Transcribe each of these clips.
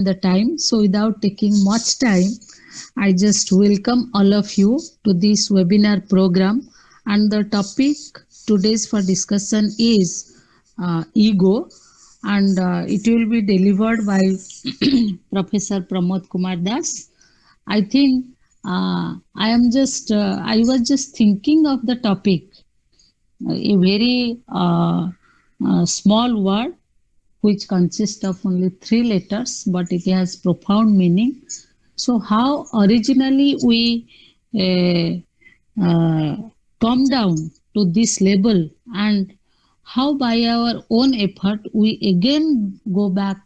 the time. So, without taking much time, I just welcome all of you to this webinar program. And the topic today's for discussion is ego, and it will be delivered by Professor Pramod Kumar Das. I think I was just thinking of the topic, a very small word which consists of only three letters, but it has profound meaning. So, how originally we come down to this level, and how by our own effort we again go back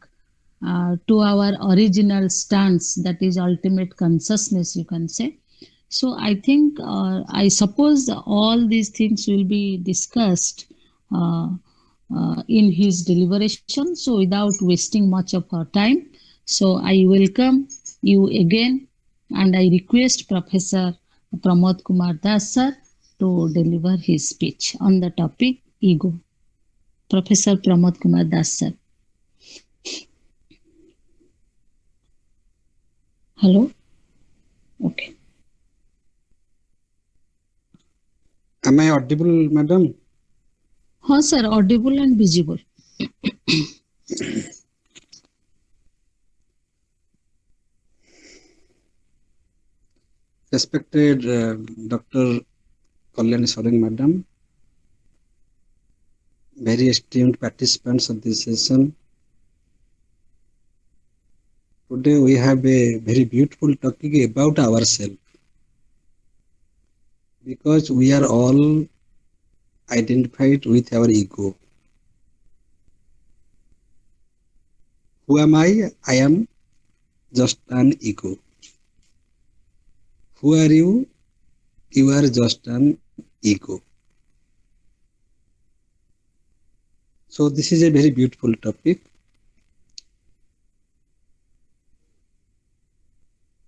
to our original stance, that is ultimate consciousness, you can say. So I think, I suppose all these things will be discussed uh, in his deliberation. So without wasting much of our time, so I welcome you again, and I request Professor Pramod Kumar Das sir to deliver his speech on the topic ego. Professor Pramod Kumar Das sir. Hello. Okay. Am I audible, madam? हाँ sir, audible and visible. Respected Dr. Kalyani Soring, madam, very esteemed participants of this session. Today we have a very beautiful topic about ourselves, because we are all identified with our ego. Who am I? I am just an ego. Who are you? You are just an ego. So this is a very beautiful topic.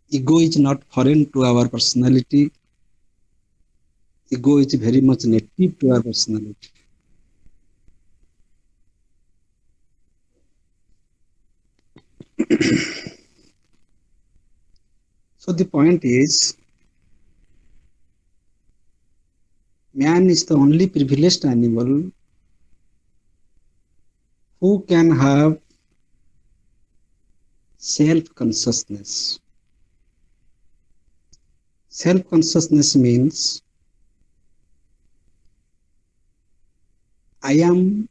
Ego is not foreign to our personality. Ego is very much native to our personality. So the point is, man is the only privileged animal who can have self-consciousness. Self-consciousness means I am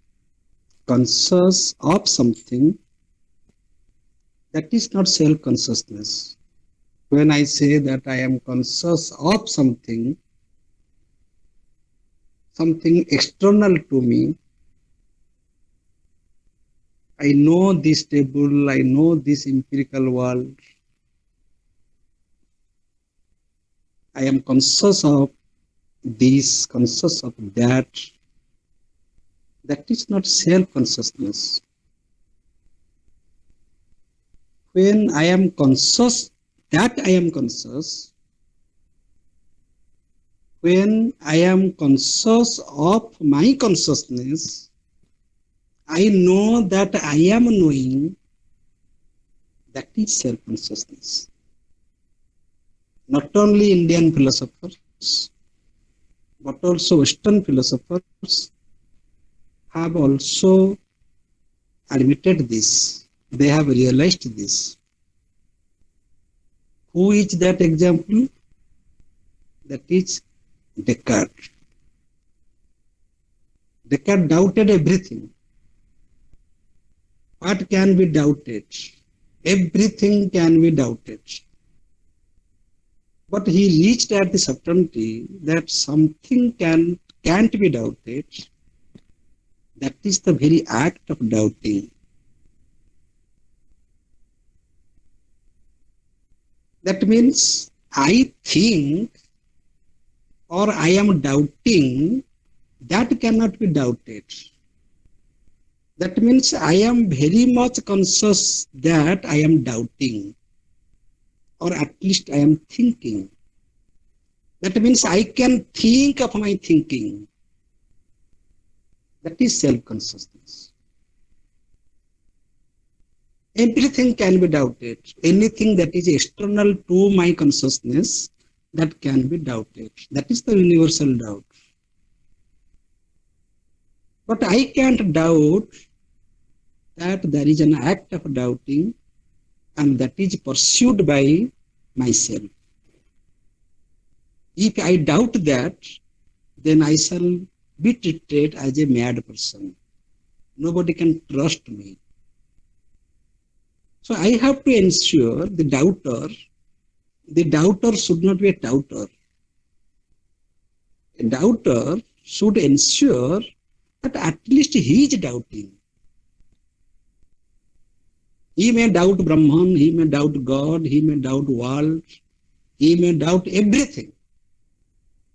conscious of something. That is not self-consciousness. When I say that I am conscious of something, something external to me, I know this table, I know this empirical world, I am conscious of this, conscious of that. That is not self-consciousness. When I am conscious that I am conscious, when I am conscious of my consciousness, I know that I am knowing. That is self-consciousness. Not only Indian philosophers, but also Western philosophers have also admitted this. They have realized this. Who is that example? That is Descartes. Descartes doubted everything. What can be doubted? Everything can be doubted. But he reached at the certainty that something can't be doubted. That is the very act of doubting. That means I think or I am doubting, that cannot be doubted. That means I am very much conscious that I am doubting, or at least I am thinking. That means I can think of my thinking. That is self-consciousness. Everything can be doubted. Anything that is external to my consciousness, that can be doubted. That is the universal doubt. But I can't doubt that there is an act of doubting and that is pursued by myself. If I doubt that, then I shall be treated as a mad person. Nobody can trust me. So I have to ensure the doubter should not be a doubter. A doubter should ensure that at least he is doubting. He may doubt Brahman, he may doubt God, he may doubt world, he may doubt everything.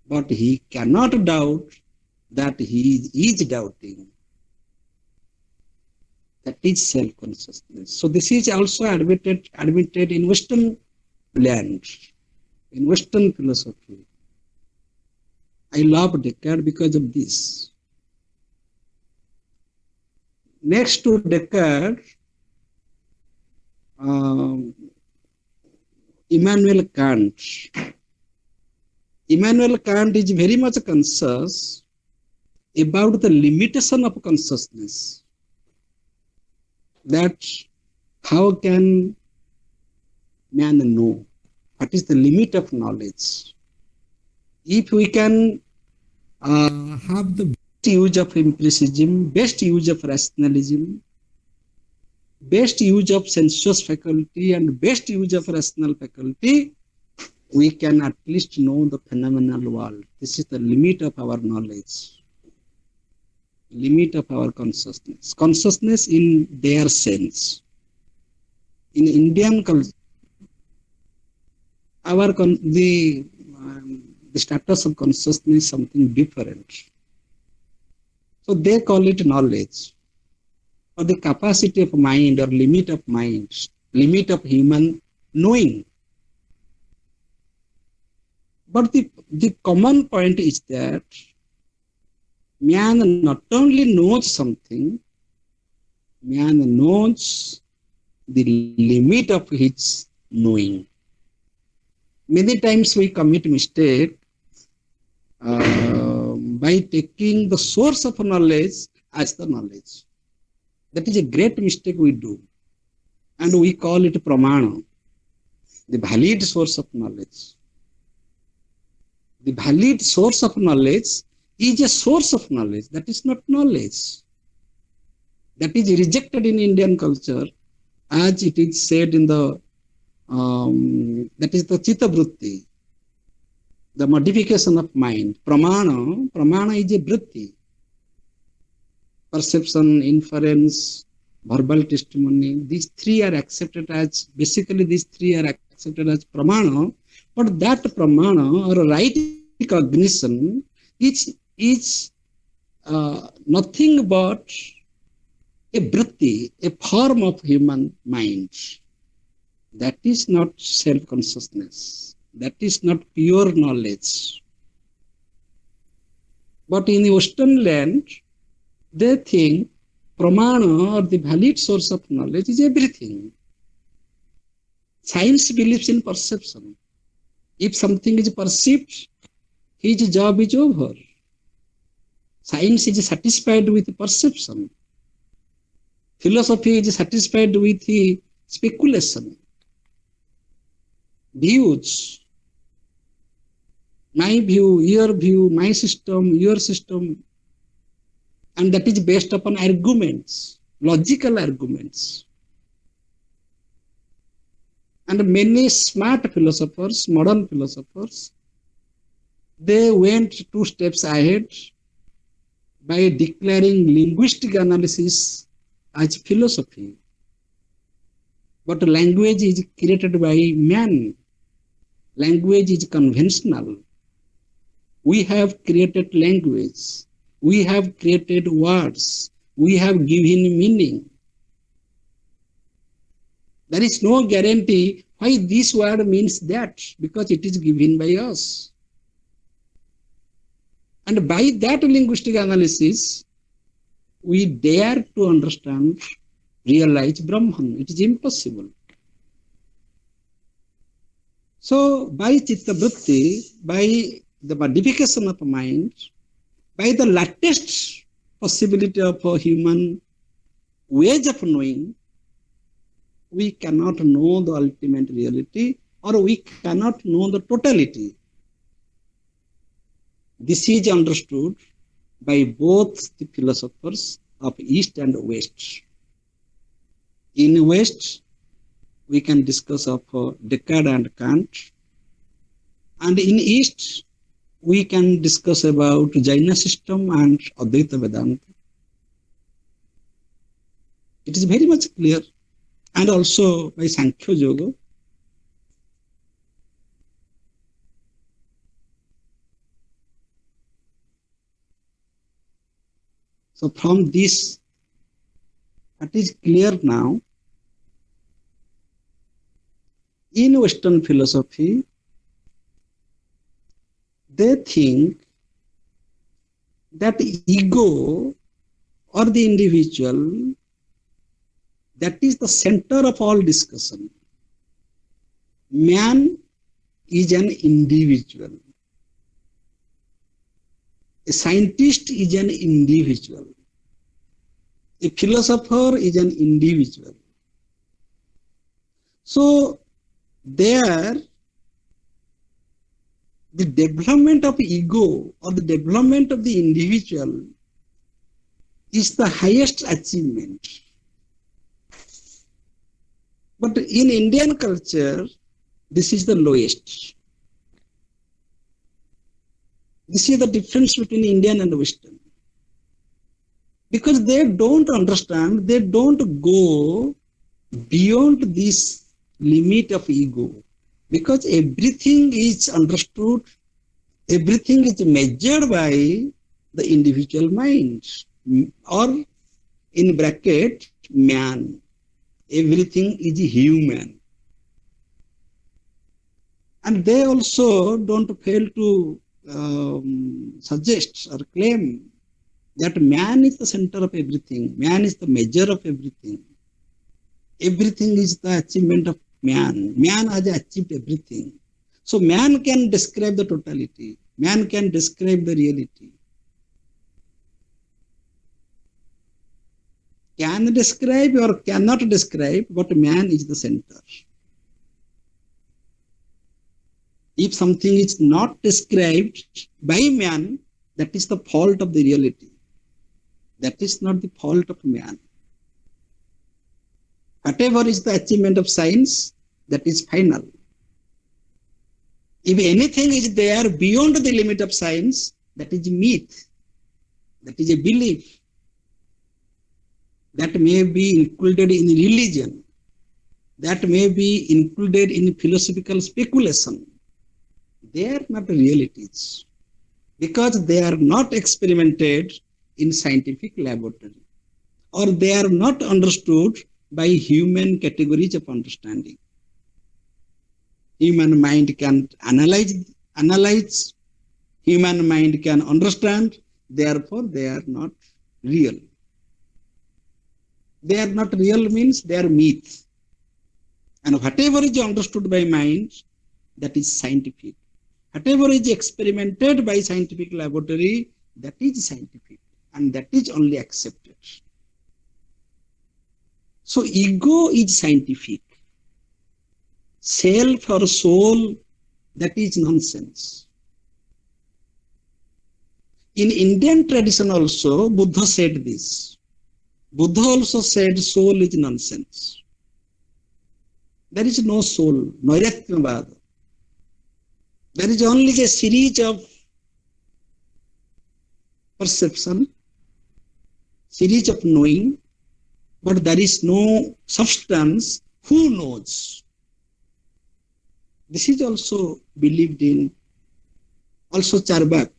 But he cannot doubt that he is doubting. That is self-consciousness. So this is also admitted in Western land, in Western philosophy. I love Descartes because of this. Next to Descartes, Immanuel Kant. Immanuel Kant is very much conscious about the limitation of consciousness. That how can man know? What is the limit of knowledge? If we can have the best use of empiricism, best use of rationalism, best use of sensuous faculty and best use of rational faculty, we can at least know the phenomenal world. This is the limit of our knowledge, limit of our consciousness. Consciousness in their sense. In Indian culture, the status of consciousness is something different. So they call it knowledge, or the capacity of mind, or limit of mind, limit of human knowing. But the common point is that man not only knows something, man knows the limit of his knowing. Many times we commit mistake by taking the source of knowledge as the knowledge. That is a great mistake we do. And we call it pramana, the valid source of knowledge. The valid source of knowledge is a source of knowledge. That is not knowledge. That is rejected in Indian culture, as it is said in the that is the Chitta Vritti, the modification of mind. Pramana is a vritti. Perception, inference, verbal testimony, these three are accepted as, basically these three are accepted as pramana, but that pramana or right cognition is nothing but a vritti, a form of human mind. That is not self-consciousness. That is not pure knowledge. But in the Western land, they think pramana, or the valid source of knowledge, is everything. Science believes in perception. If something is perceived, his job is over. Science is satisfied with perception. Philosophy is satisfied with speculation. Views. My view, my system, your system. And that is based upon arguments, logical arguments. And many smart philosophers, modern philosophers, they went 2 steps ahead by declaring linguistic analysis as philosophy. But language is created by man. Language is conventional. We have created language. We have created words. We have given meaning. There is no guarantee why this word means that, because it is given by us. And by that linguistic analysis, we dare to understand realize Brahman. It is impossible. So, by Chitta Vritti, by the modification of mind, by the latest possibility of a human ways of knowing, we cannot know the ultimate reality, or we cannot know the totality. This is understood by both the philosophers of East and West. In West, we can discuss of Descartes and Kant, and in East, we can discuss about Jaina system and Advaita Vedanta. It is very much clear, and also by Sankhya Yoga. So from this, it is clear now, in Western philosophy, they think that ego or the individual, that is the center of all discussion. Man is an individual. A scientist is an individual. A philosopher is an individual. So there, the development of ego or the development of the individual is the highest achievement. But in Indian culture, this is the lowest. This is the difference between Indian and Western. Because they don't understand, they don't go beyond this limit of ego. Because everything is understood, everything is measured by the individual mind, or in bracket, man. Everything is human. And they also don't fail to suggest or claim that man is the center of everything, man is the measure of everything. Everything is the achievement of man. Man has achieved everything. So man can describe the totality. Man can describe the reality. Can describe or cannot describe, but man is the center. If something is not described by man, that is the fault of the reality. That is not the fault of man. Whatever is the achievement of science, that is final. If anything is there beyond the limit of science, that is myth. That is a belief. That may be included in religion. That may be included in philosophical speculation. They are not realities, because they are not experimented in scientific laboratory, or they are not understood by human categories of understanding. Human mind can analyze, human mind can understand, therefore they are not real. They are not real means they are myth. And whatever is understood by mind, that is scientific. Whatever is experimented by scientific laboratory, that is scientific, and that is only accepted. So ego is scientific. Self or soul, that is nonsense. In Indian tradition also, Buddha said this. Buddha also said soul is nonsense. There is no soul, Nairatyavada. There is only a series of perception, series of knowing, but there is no substance. Who knows? This is also believed in. Also Charvak.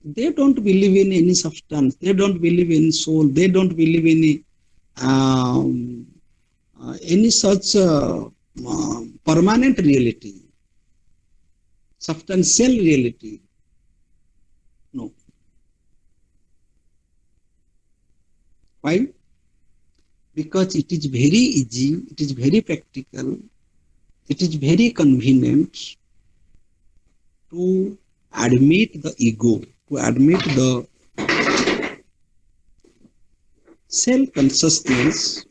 They don't believe in any substance. They don't believe in soul. They don't believe in any such permanent reality, substantial reality. No. Why? because it is very easy, it is very practical, it is very convenient to admit the ego, to admit the self-consciousness.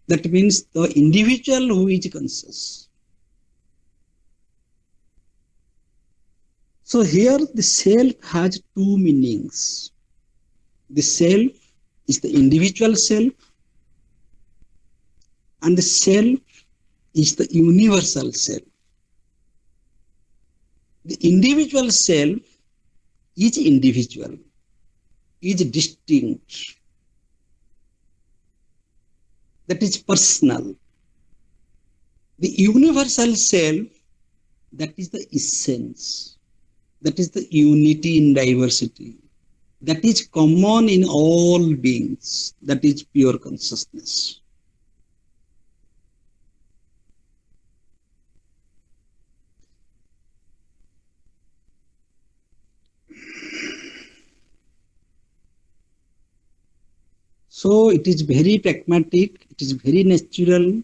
That means the individual who is conscious. So here the self has two meanings. The self is the individual self, and the self is the universal self. The individual self is individual, is distinct, that is personal. The universal self, that is the essence, that is the unity in diversity, that is common in all beings, that is pure consciousness. So it is very pragmatic, it is very natural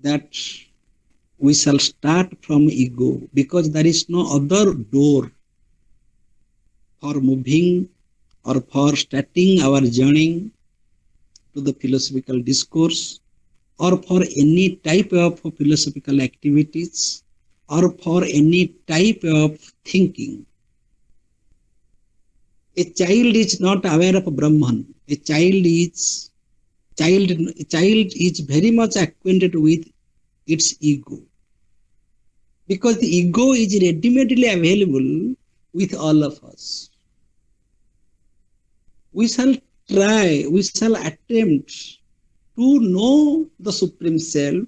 that we shall start from ego, because there is no other door for moving or for starting our journey to the philosophical discourse, or for any type of philosophical activities, or for any type of thinking. A child is not aware of Brahman. A child is very much acquainted with its ego, because the ego is readily available with all of us. We shall try, we shall attempt to know the Supreme Self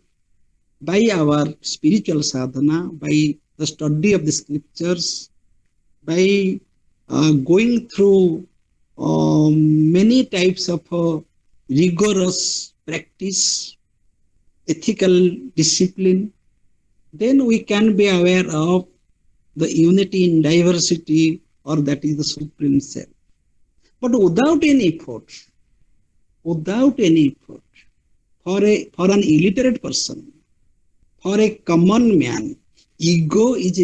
by our spiritual sadhana, by the study of the scriptures, by going through many types of rigorous practice, ethical discipline. Then we can be aware of the unity in diversity, or that is the Supreme Self. But without any effort, for an illiterate person, for a common man, ego is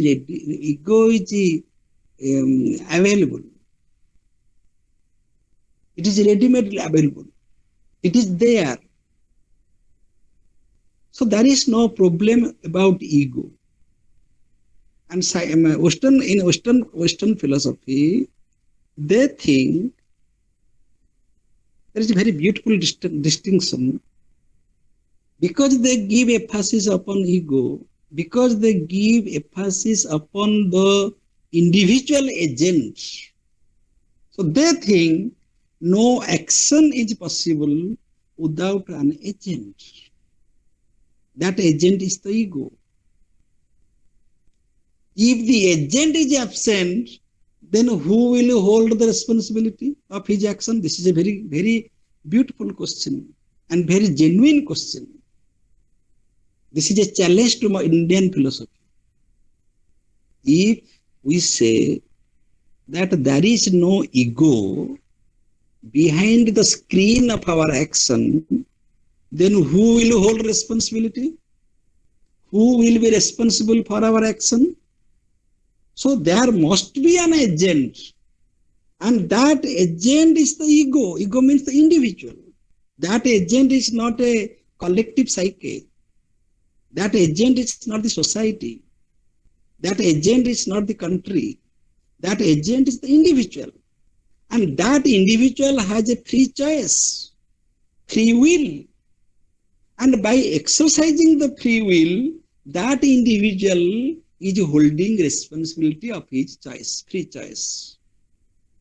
available. It is ready-made available. It is there. So there is no problem about ego. And in Western philosophy, they think there is a very beautiful distinction, because they give emphasis upon ego, because they give emphasis upon the individual agent. So they think no action is possible without an agent. That agent is the ego. If the agent is absent, then who will hold the responsibility of his action? This is a very, very beautiful question and very genuine question. This is a challenge to my Indian philosophy. If we say that there is no ego behind the screen of our action, then who will hold responsibility? Who will be responsible for our action? So there must be an agent, and that agent is the ego. Ego means the individual. That agent is not a collective psyche. That agent is not the society. That agent is not the country. That agent is the individual. And that individual has a free choice, free will. And by exercising the free will, that individual is holding responsibility of his choice, free choice.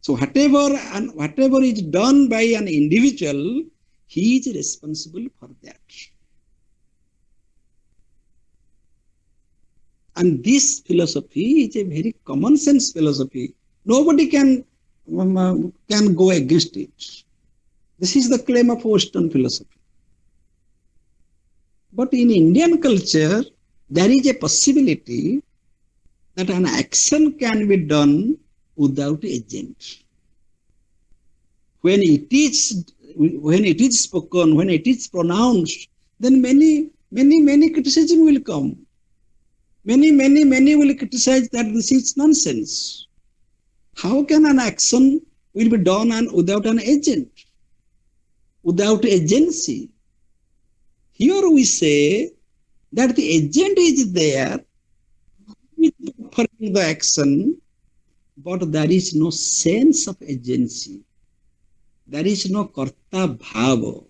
So whatever is done by an individual, he is responsible for that. And this philosophy is a very common sense philosophy. Nobody can go against it. This is the claim of Western philosophy. But in Indian culture, there is a possibility that an action can be done without agent. When it is when it is spoken, when it is pronounced, then many criticism will come. Many will criticize that this is nonsense. How can an action will be done and without an agent, without agency? Here we say that the agent is there performing the action, but there is no sense of agency. There is no karta bhava.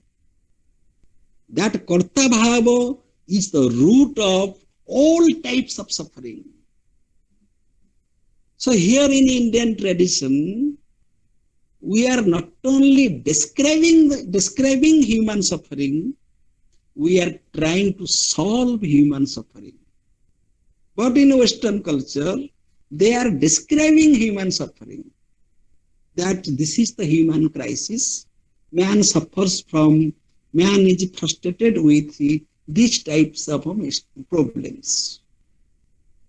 That karta bhava is the root of all types of suffering. So here in Indian tradition, we are not only describing human suffering, we are trying to solve human suffering. But in Western culture, they are describing human suffering. That this is the human crisis. Man suffers from, man is frustrated with these types of problems.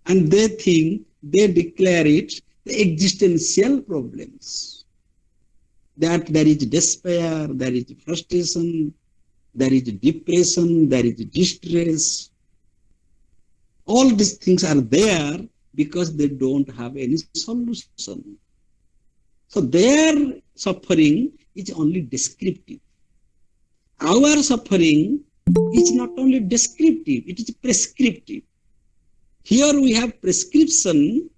And they think, they declare it the existential problems. That there is despair, there is frustration, there is depression, there is distress. All these things are there because they don't have any solution. So their suffering is only descriptive. Our suffering is not only descriptive, it is prescriptive. Here we have prescription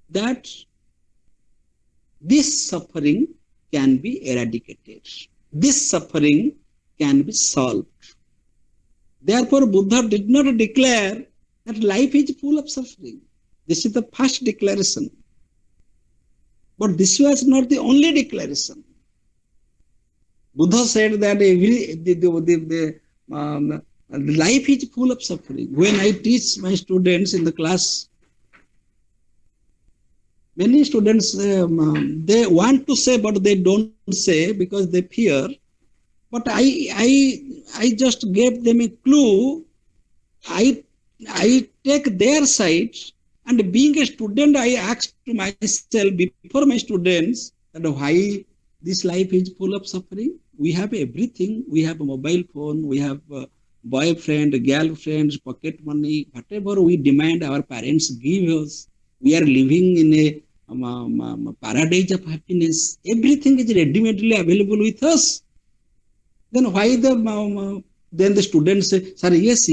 that this suffering can be eradicated. This suffering can be solved. Therefore, Buddha did not declare that life is full of suffering. This is the first declaration. But this was not the only declaration. Buddha said that life is full of suffering. When I teach my students in the class, many students, they want to say, but they don't say because they fear. But I just gave them a clue. I take their side, and being a student, I asked to myself before my students that why this life is full of suffering. We have everything. We have a mobile phone. We have a boyfriend, girlfriends, pocket money, whatever we demand, our parents give us. We are living in a paradise of happiness. Everything is ready-madely available with us. Then why then the students say, sir, yes,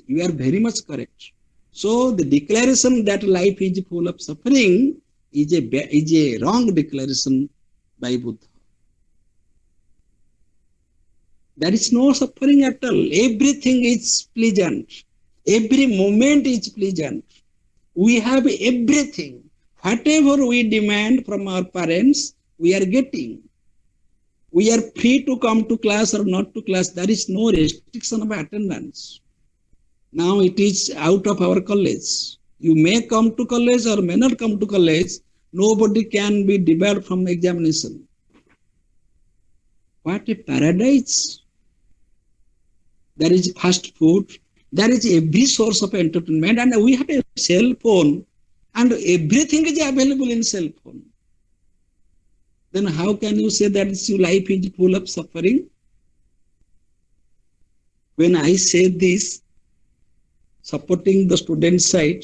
you are very much correct. So the declaration that life is full of suffering is a wrong declaration by Buddha. There is no suffering at all. Everything is pleasant. Every moment is pleasant. We have everything. Whatever we demand from our parents, we are getting. We are free to come to class or not to class. There is no restriction of attendance. Now it is out of our college. You may come to college or may not come to college. Nobody can be debarred from examination. What a paradise. There is fast food. There is every source of entertainment. And we have a cell phone. And everything is available in cell phone. Then how can you say that your life is full of suffering? When I say this, supporting the student side,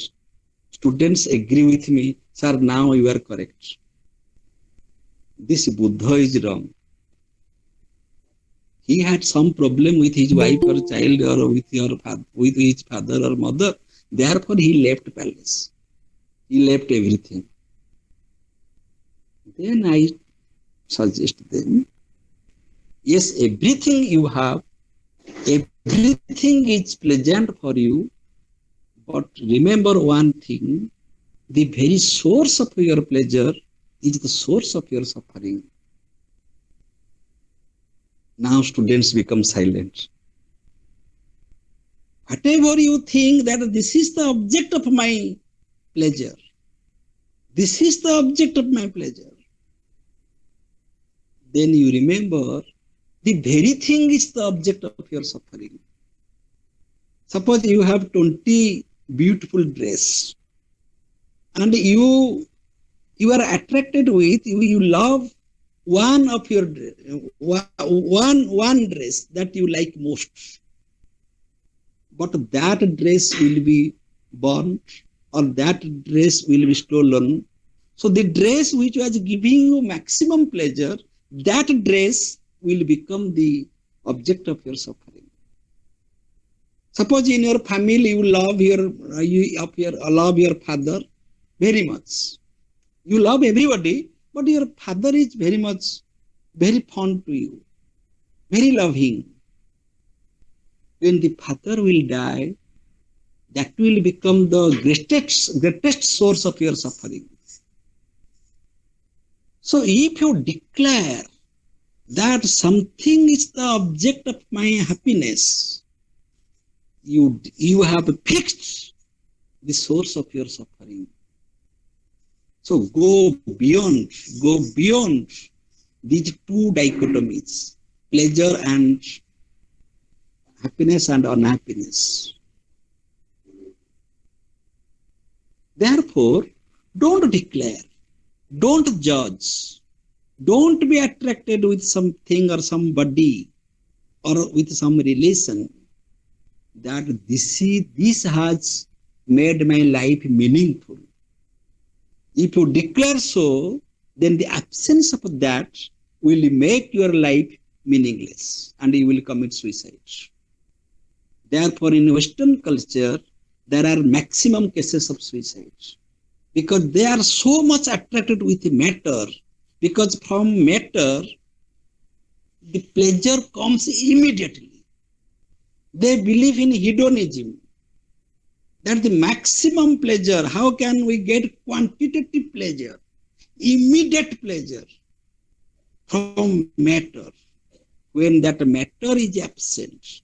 students agree with me, sir, now you are correct. This Buddha is wrong. He had some problem with his wife or child or with his father or mother. Therefore, he left palace. He left everything. Then I suggest them, yes, everything you have, everything is pleasant for you, but remember one thing, the very source of your pleasure is the source of your suffering. Now students become silent. Whatever you think that this is the object of my pleasure, this is the object of my pleasure, then you remember the very thing is the object of your suffering. Suppose you have 20 beautiful dress and you are attracted with, you love one of your one dress that you like most, but that dress will be burnt or that dress will be stolen. So the dress which was giving you maximum pleasure, that dress will become the object of your suffering. Suppose in your family you love your father very much. You love everybody, but your father is very fond to you, very loving. When the father will die, that will become the greatest source of your suffering. So if you declare that something is the object of my happiness, you have fixed the source of your suffering. So go beyond these two dichotomies, pleasure and happiness and unhappiness. Therefore, don't declare, don't judge, don't be attracted with something or somebody or with some relation that this has made my life meaningful. If you declare so, then the absence of that will make your life meaningless and you will commit suicide. Therefore, in Western culture, there are maximum cases of suicide because they are so much attracted with matter, because from matter, the pleasure comes immediately. They believe in hedonism, that the maximum pleasure, how can we get quantitative pleasure, immediate pleasure from matter, when that matter is absent.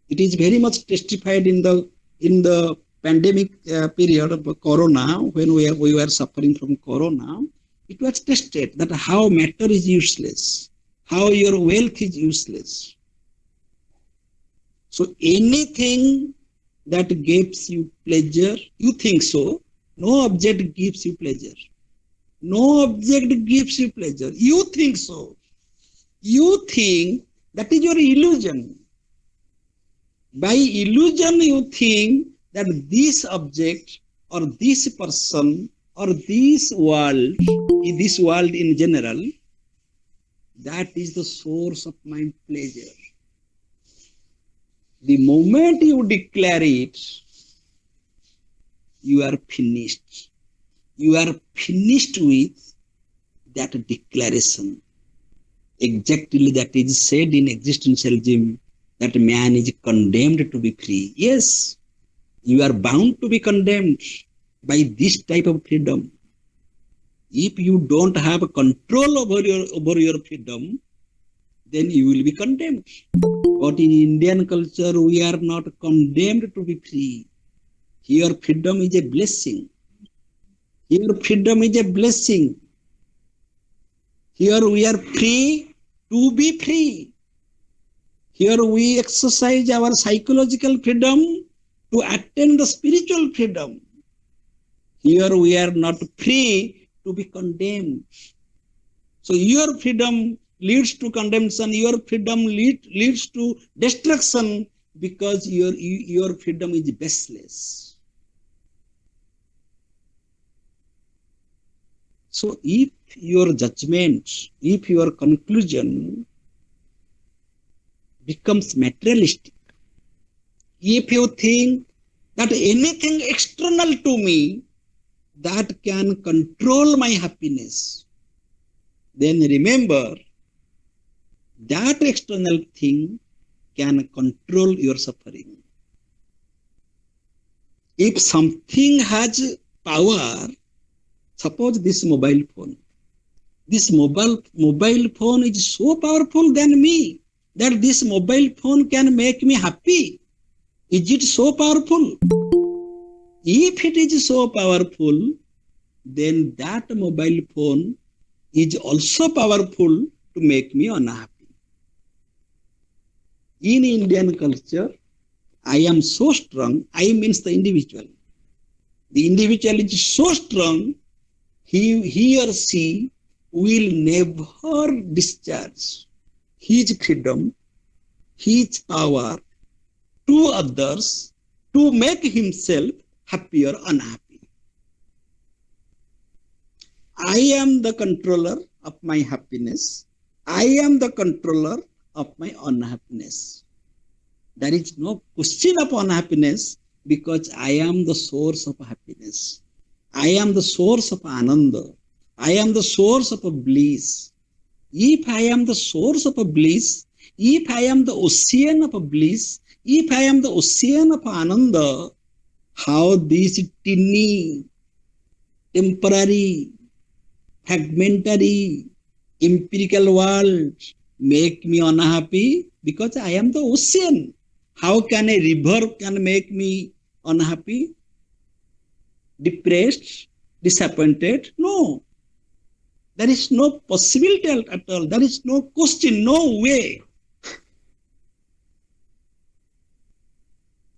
It is very much testified in the pandemic period of corona, when we were suffering from corona. It was tested that how matter is useless, how your wealth is useless. So anything that gives you pleasure, you think so. No object gives you pleasure. No object gives you pleasure. You think so. You think that is your illusion. By illusion, you think that this object or this person or this world in general, that is the source of my pleasure. The moment you declare it, you are finished. You are finished with that declaration. Exactly that is said in existentialism, that man is condemned to be free. Yes, you are bound to be condemned by this type of freedom. If you don't have control over your freedom, then you will be condemned. But in Indian culture, we are not condemned to be free. Here, freedom is a blessing. Here, freedom is a blessing. Here, we are free to be free. Here, we exercise our psychological freedom to attain the spiritual freedom. Here, we are not free to be condemned. So, your freedom leads to condemnation, your freedom leads to destruction, because your freedom is baseless. So if your judgment, if your conclusion becomes materialistic, if you think that anything external to me that can control my happiness, then remember, that external thing can control your suffering. If something has power, suppose this mobile phone. This mobile phone is so powerful than me that this mobile phone can make me happy. Is it so powerful? If it is so powerful, then that mobile phone is also powerful to make me unhappy. In Indian culture, I am so strong, I means the individual. The individual is so strong, he or she will never discharge his freedom, his power to others to make himself happy or unhappy. I am the controller of my happiness. I am the controller of my unhappiness. There is no question of unhappiness because I am the source of happiness. I am the source of ananda. I am the source of bliss. If I am the source of bliss, if I am the ocean of bliss, if I am the ocean of ananda, how these teeny, temporary, fragmentary, empirical world make me unhappy? Because I am the ocean. How can a river can make me unhappy, depressed, disappointed? No. There is no possibility at all. There is no question, no way.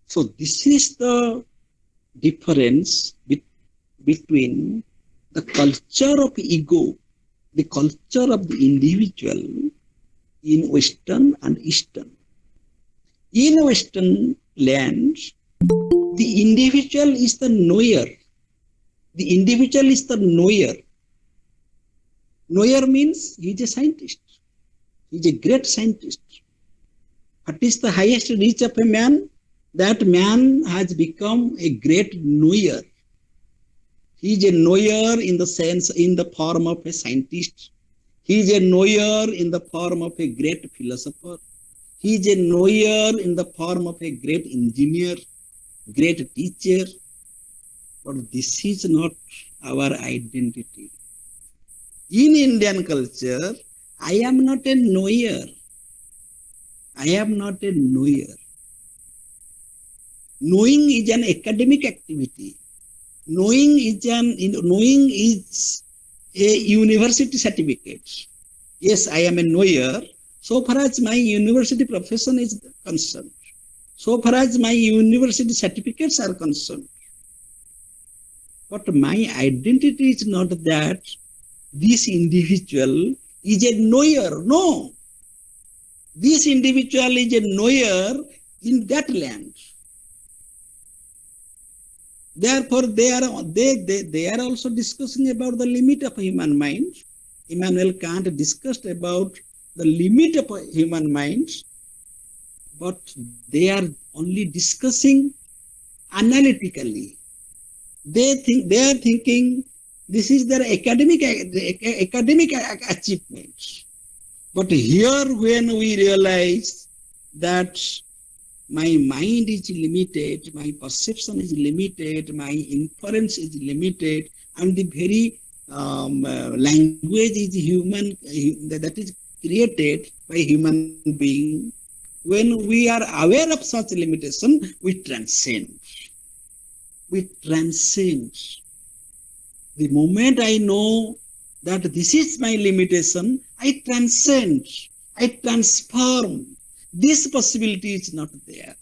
So this is the difference between the culture of ego, the culture of the individual in Western and Eastern. In Western lands, the individual is the knower. The individual is the knower. Knower means he is a scientist. He is a great scientist. What is the highest reach of a man? That man has become a great knower. He is a knower in the sense, in the form of a scientist. He is a knower in the form of a great philosopher. He is a knower in the form of a great engineer, great teacher. But this is not our identity. In Indian culture, I am not a knower. I am not a knower. Knowing is an academic activity. Knowing is a university certificate. Yes, I am a knower. So far as my university profession is concerned, so far as my university certificates are concerned. But my identity is not that this individual is a knower. No. This individual is a knower in that land. Therefore, they are also discussing about the limit of human mind. Immanuel Kant discussed about the limit of human mind, but they are only discussing analytically. They are thinking this is their academic achievement. But here, when we realize that my mind is limited, my perception is limited, my inference is limited, and the very language is human, that is created by human being. When we are aware of such limitation, we transcend. We transcend. The moment I know that this is my limitation, I transcend. I transform. This possibility is not there.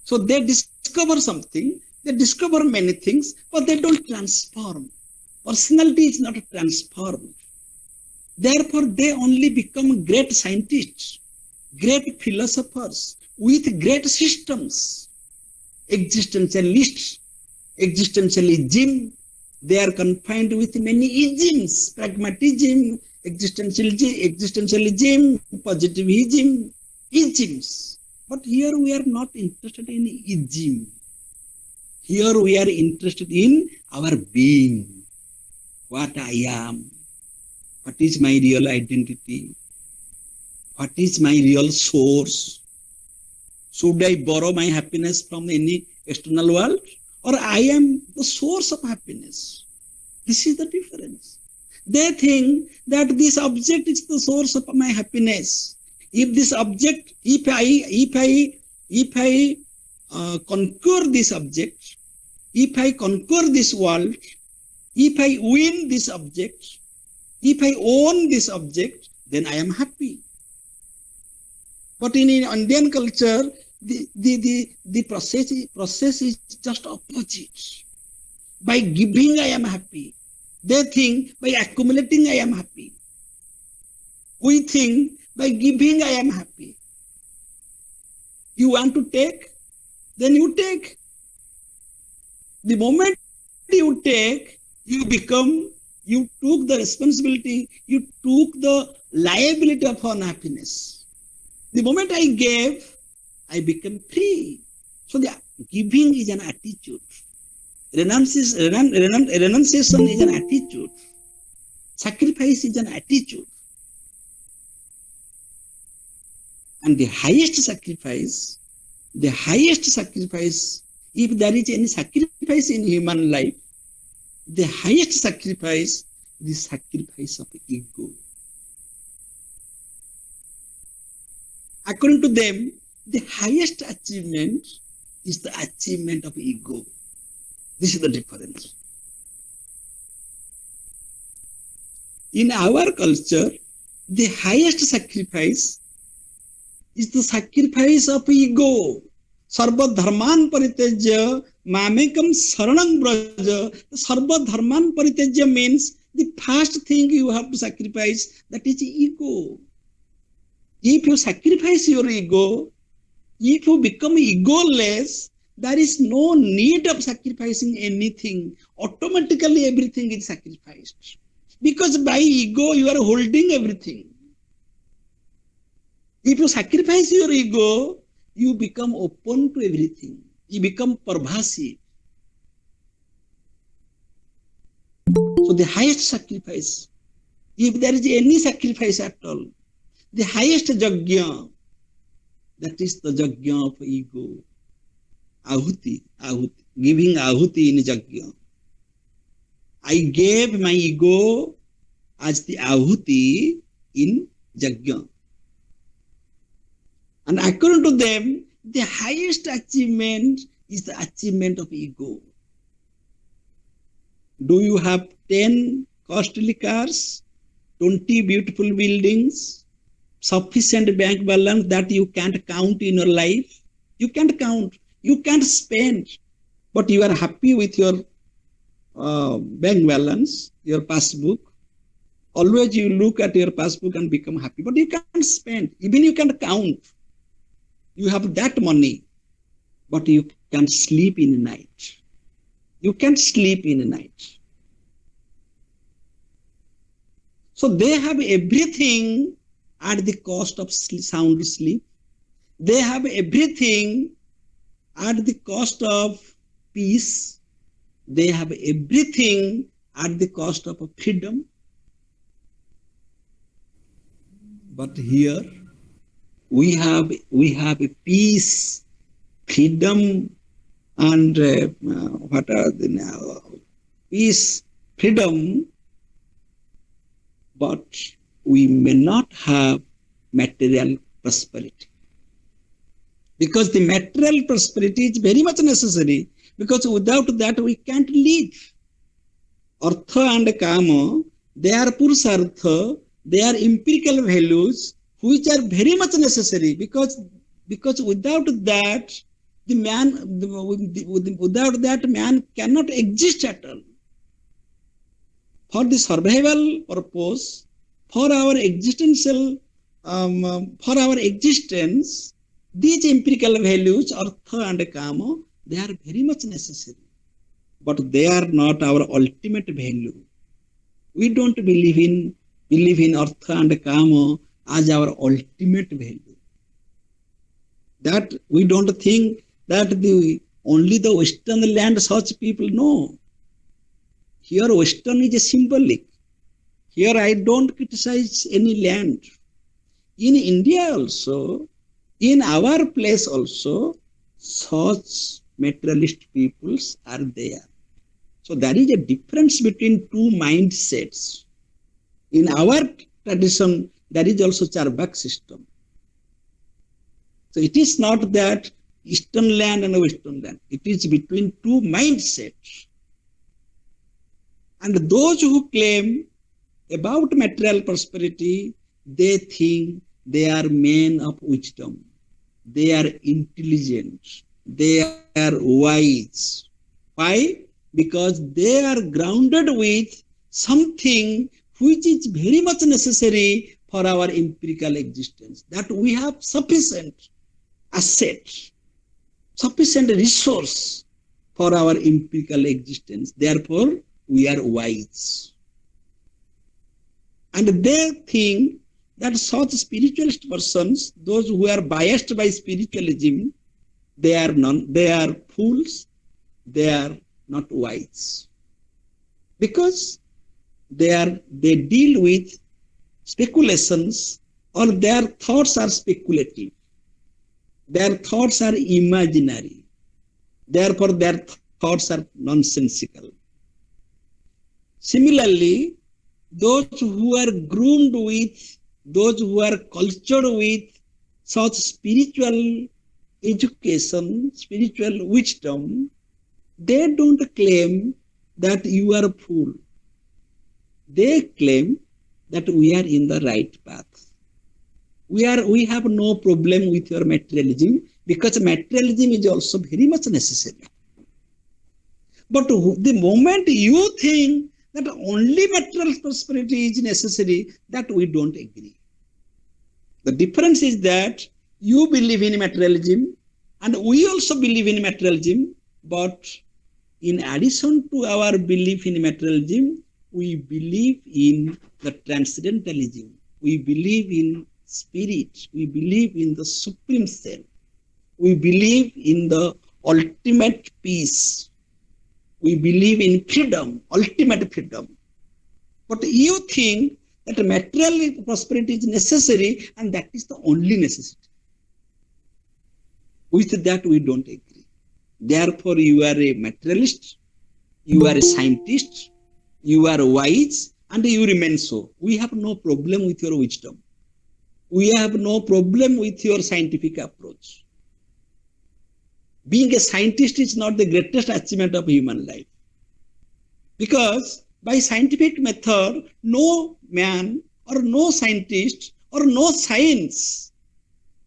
So they discover something, they discover many things, but they don't transform. Personality is not transformed. Therefore, they only become great scientists, great philosophers with great systems, existentialists, existentialism. They are confined with many isms, pragmatism, existentialism, positivism, isms. But here we are not interested in ism. Here we are interested in our being, what I am, what is my real identity, what is my real source. Should I borrow my happiness from any external world, or I am the source of happiness? This is the difference. They think that this object is the source of my happiness. If this object, if I conquer this object, if I conquer this world, if I win this object, if I own this object, then I am happy. But in Indian culture, the process is just opposite. By giving, I am happy. They think by accumulating I am happy. We think by giving I am happy. You want to take, then you take. The moment you take, you took the responsibility, you took the liability of unhappiness. The moment I gave, I became free. So the giving is an attitude. Renunciation is an attitude. Sacrifice is an attitude. And the highest sacrifice, if there is any sacrifice in human life, the highest sacrifice, the sacrifice of ego. According to them, the highest achievement is the achievement of ego. This is the difference. In our culture, the highest sacrifice is the sacrifice of ego. Sarva dharman paritejya mamekam saranam braja. Sarva dharman paritejya means the first thing you have to sacrifice, that is ego. If you sacrifice your ego, if you become egoless, there is no need of sacrificing anything. Automatically everything is sacrificed. Because by ego you are holding everything. If you sacrifice your ego, you become open to everything. You become parvasi. So the highest sacrifice, if there is any sacrifice at all, the highest yajna, that is the yajna of ego. Ahuti, giving ahuti in yajna. I gave my ego as the ahuti in yajna. And according to them, the highest achievement is the achievement of ego. Do you have 10 costly cars, 20 beautiful buildings, sufficient bank balance that you can't count in your life? You can't count, you can't spend, but you are happy with your bank balance, your passbook. Always you look at your passbook and become happy, but you can't spend, even you can't count. You have that money, but you can't sleep in the night. You can't sleep in the night. So they have everything at the cost of sound sleep. They have everything at the cost of peace. They have everything at the cost of freedom. But here we have a peace, freedom, and what are the now? Peace, freedom, but we may not have material prosperity. Because the material prosperity is very much necessary, because without that we can't live. Artha and kama, they are purusartha, they are empirical values which are very much necessary, because without that without that man cannot exist at all. For the survival purpose, for our existential, for our existence, these empirical values, artha and kama, they are very much necessary, but they are not our ultimate value. We don't believe in artha and kama as our ultimate value. That we don't think that only the Western land such people know. Here Western is a symbolic. Here I don't criticize any land. In India also, in our place also, such materialist peoples are there. So there is a difference between two mindsets. In our tradition, there is also Charvak system. So it is not that Eastern land and Western land. It is between two mindsets. And those who claim about material prosperity, they think they are men of wisdom. They are intelligent. They are wise. Why? Because they are grounded with something which is very much necessary for our empirical existence, that we have sufficient asset, sufficient resource for our empirical existence. Therefore, we are wise. And they think that such spiritualist persons, those who are biased by spiritualism, they are fools, they are not wise. Because they deal with speculations, or their thoughts are speculative. Their thoughts are imaginary. Therefore, their thoughts are nonsensical. Similarly, those who are groomed with, those who are cultured with such spiritual education, spiritual wisdom, they don't claim that you are a fool. They claim that we are in the right path. We have no problem with your materialism, because materialism is also very much necessary. But the moment you think that only material prosperity is necessary, that we don't agree. The difference is that you believe in materialism and we also believe in materialism, but in addition to our belief in materialism, we believe in the transcendentalism. We believe in spirit. We believe in the supreme self. We believe in the ultimate peace. We believe in freedom, ultimate freedom. But you think that material prosperity is necessary, and that is the only necessity. With that, we don't agree. Therefore, you are a materialist, you are a scientist, you are wise, and you remain so. We have no problem with your wisdom. We have no problem with your scientific approach. Being a scientist is not the greatest achievement of human life. Because by scientific method, no man or no scientist or no science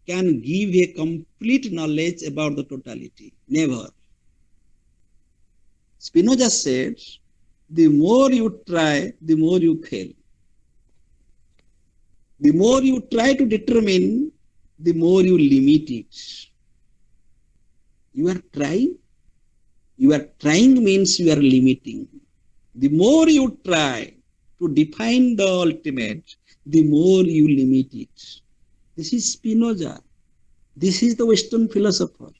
can give a complete knowledge about the totality. Never. Spinoza said, the more you try, the more you fail. The more you try to determine, the more you limit it. You are trying means you are limiting. The more you try to define the ultimate, the more you limit it. This is Spinoza. This is the Western philosopher.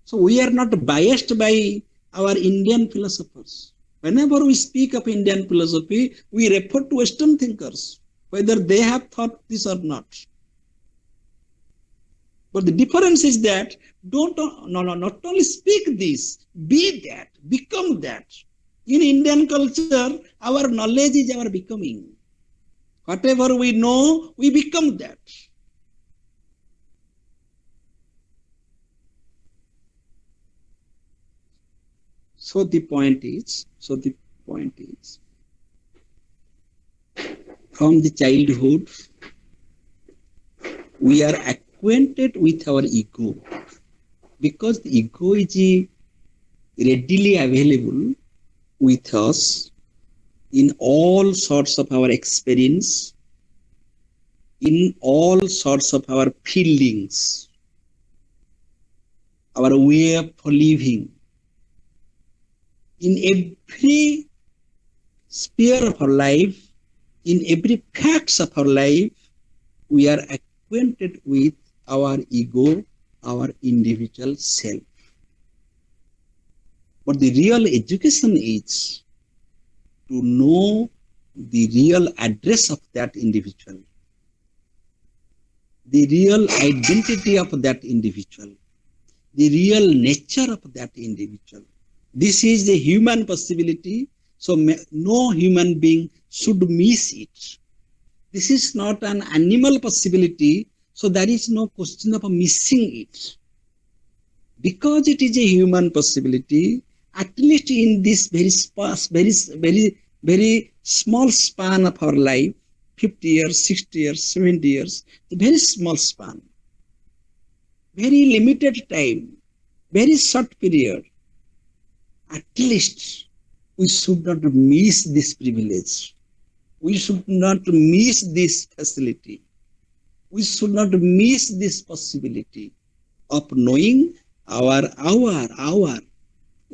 So we are not biased by our Indian philosophers. Whenever we speak of Indian philosophy, we refer to Western thinkers, whether they have thought this or not. But the difference is that not only speak this, be that, become that. In Indian culture, our knowledge is our becoming. Whatever we know, we become that. So the point is, from the childhood, we are acquainted with our ego, because the ego is readily available with us in all sorts of our experience, in all sorts of our feelings, our way of living. In every sphere of our life, in every facts of our life, we are acquainted with our ego, our individual self. But the real education is to know the real address of that individual, the real identity of that individual, the real nature of that individual. This is the human possibility, so no human being should miss it. This is not an animal possibility, so there is no question of missing it. Because it is a human possibility, at least in this very small span of our life, 50 years, 60 years, 70 years, a very small span, very limited time, very short period, at least we should not miss this privilege. We should not miss this facility. We should not miss this possibility of knowing our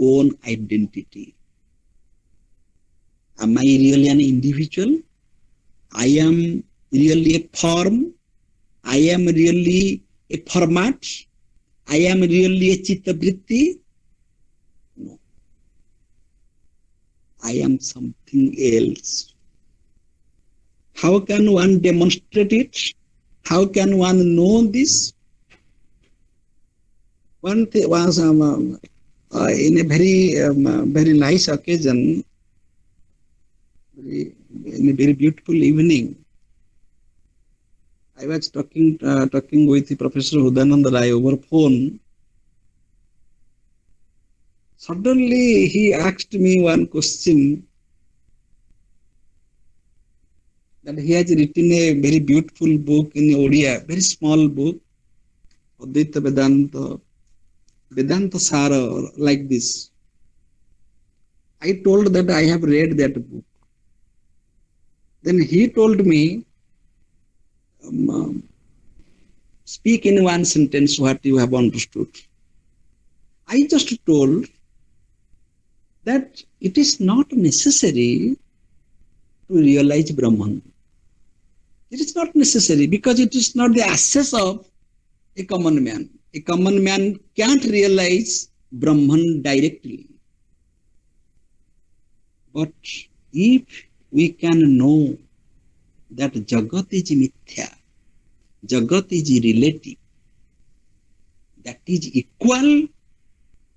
own identity. Am I really an individual? I am really a form. I am really a format. I am really a chitta vritti. No. I am something else. How can one demonstrate it? How can one know this? One thing was in a very nice occasion, in a very beautiful evening, I was talking with Professor Hudanand Rai over phone. Suddenly he asked me one question, that he has written a very beautiful book in Odia, very small book, Advaita Vedanta Sara, like this. I told that I have read that book. Then he told me, speak in one sentence what you have understood. I just told that it is not necessary to realize Brahman. It is not necessary because it is not the access of a common man. A common man can't realize Brahman directly. But if we can know that Jagat is mithya, Jagat is relative, that is equal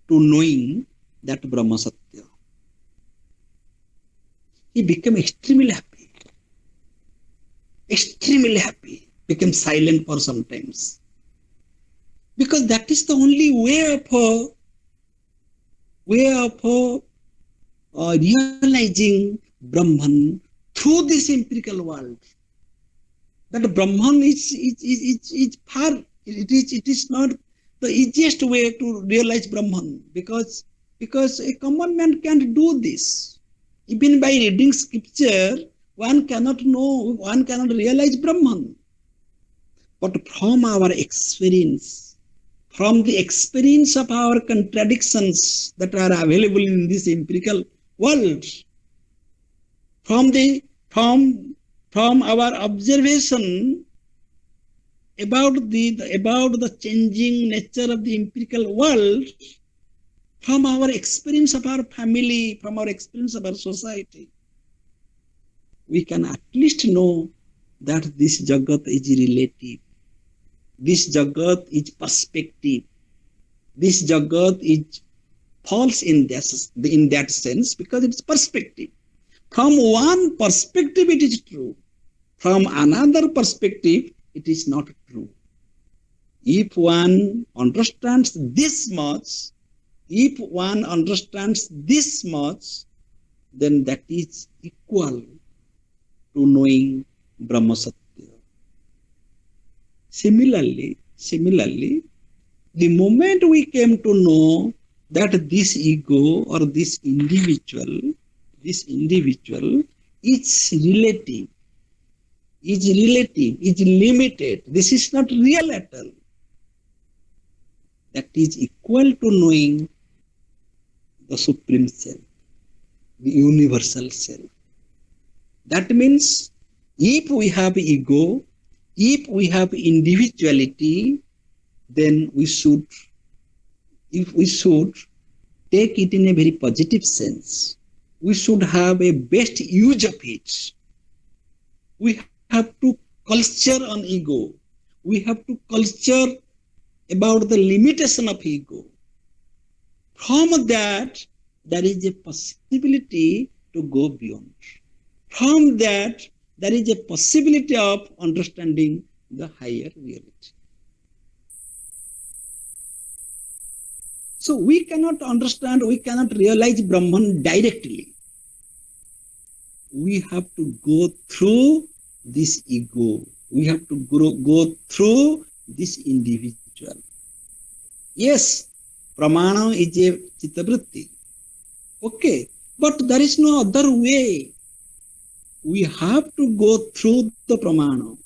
to knowing that Brahma Satya, he became extremely happy, became silent for some times. Because that is the only way of realizing Brahman through this empirical world. That Brahman is far, it is not the easiest way to realize Brahman, because a common man can't do this. Even by reading scripture, one cannot realize Brahman. But from our experience, from the experience of our contradictions that are available in this empirical world, from our observation about the changing nature of the empirical world, from our experience of our family, from our experience of our society, we can at least know that this Jagat is relative. This Jagat is perspective. This Jagat is false in that sense because it's perspective. From one perspective it is true. From another perspective it is not true. If one understands this much, then that is equal to knowing Brahma Satya. Similarly, the moment we came to know that this ego or this individual is relative, is limited, this is not real at all. That is equal to knowing the Supreme Self, the universal self. That means if we have ego, if we have individuality, then we should take it in a very positive sense. We should have a best use of it. We have to culture on ego. We have to culture about the limitation of ego. From that, there is a possibility to go beyond. From that, there is a possibility of understanding the higher reality. So we cannot realize Brahman directly. We have to go through this ego. We have to go through this individual. Yes, pramana is a chitta vritti. Okay, But there is no other way. We have to go through the pramana.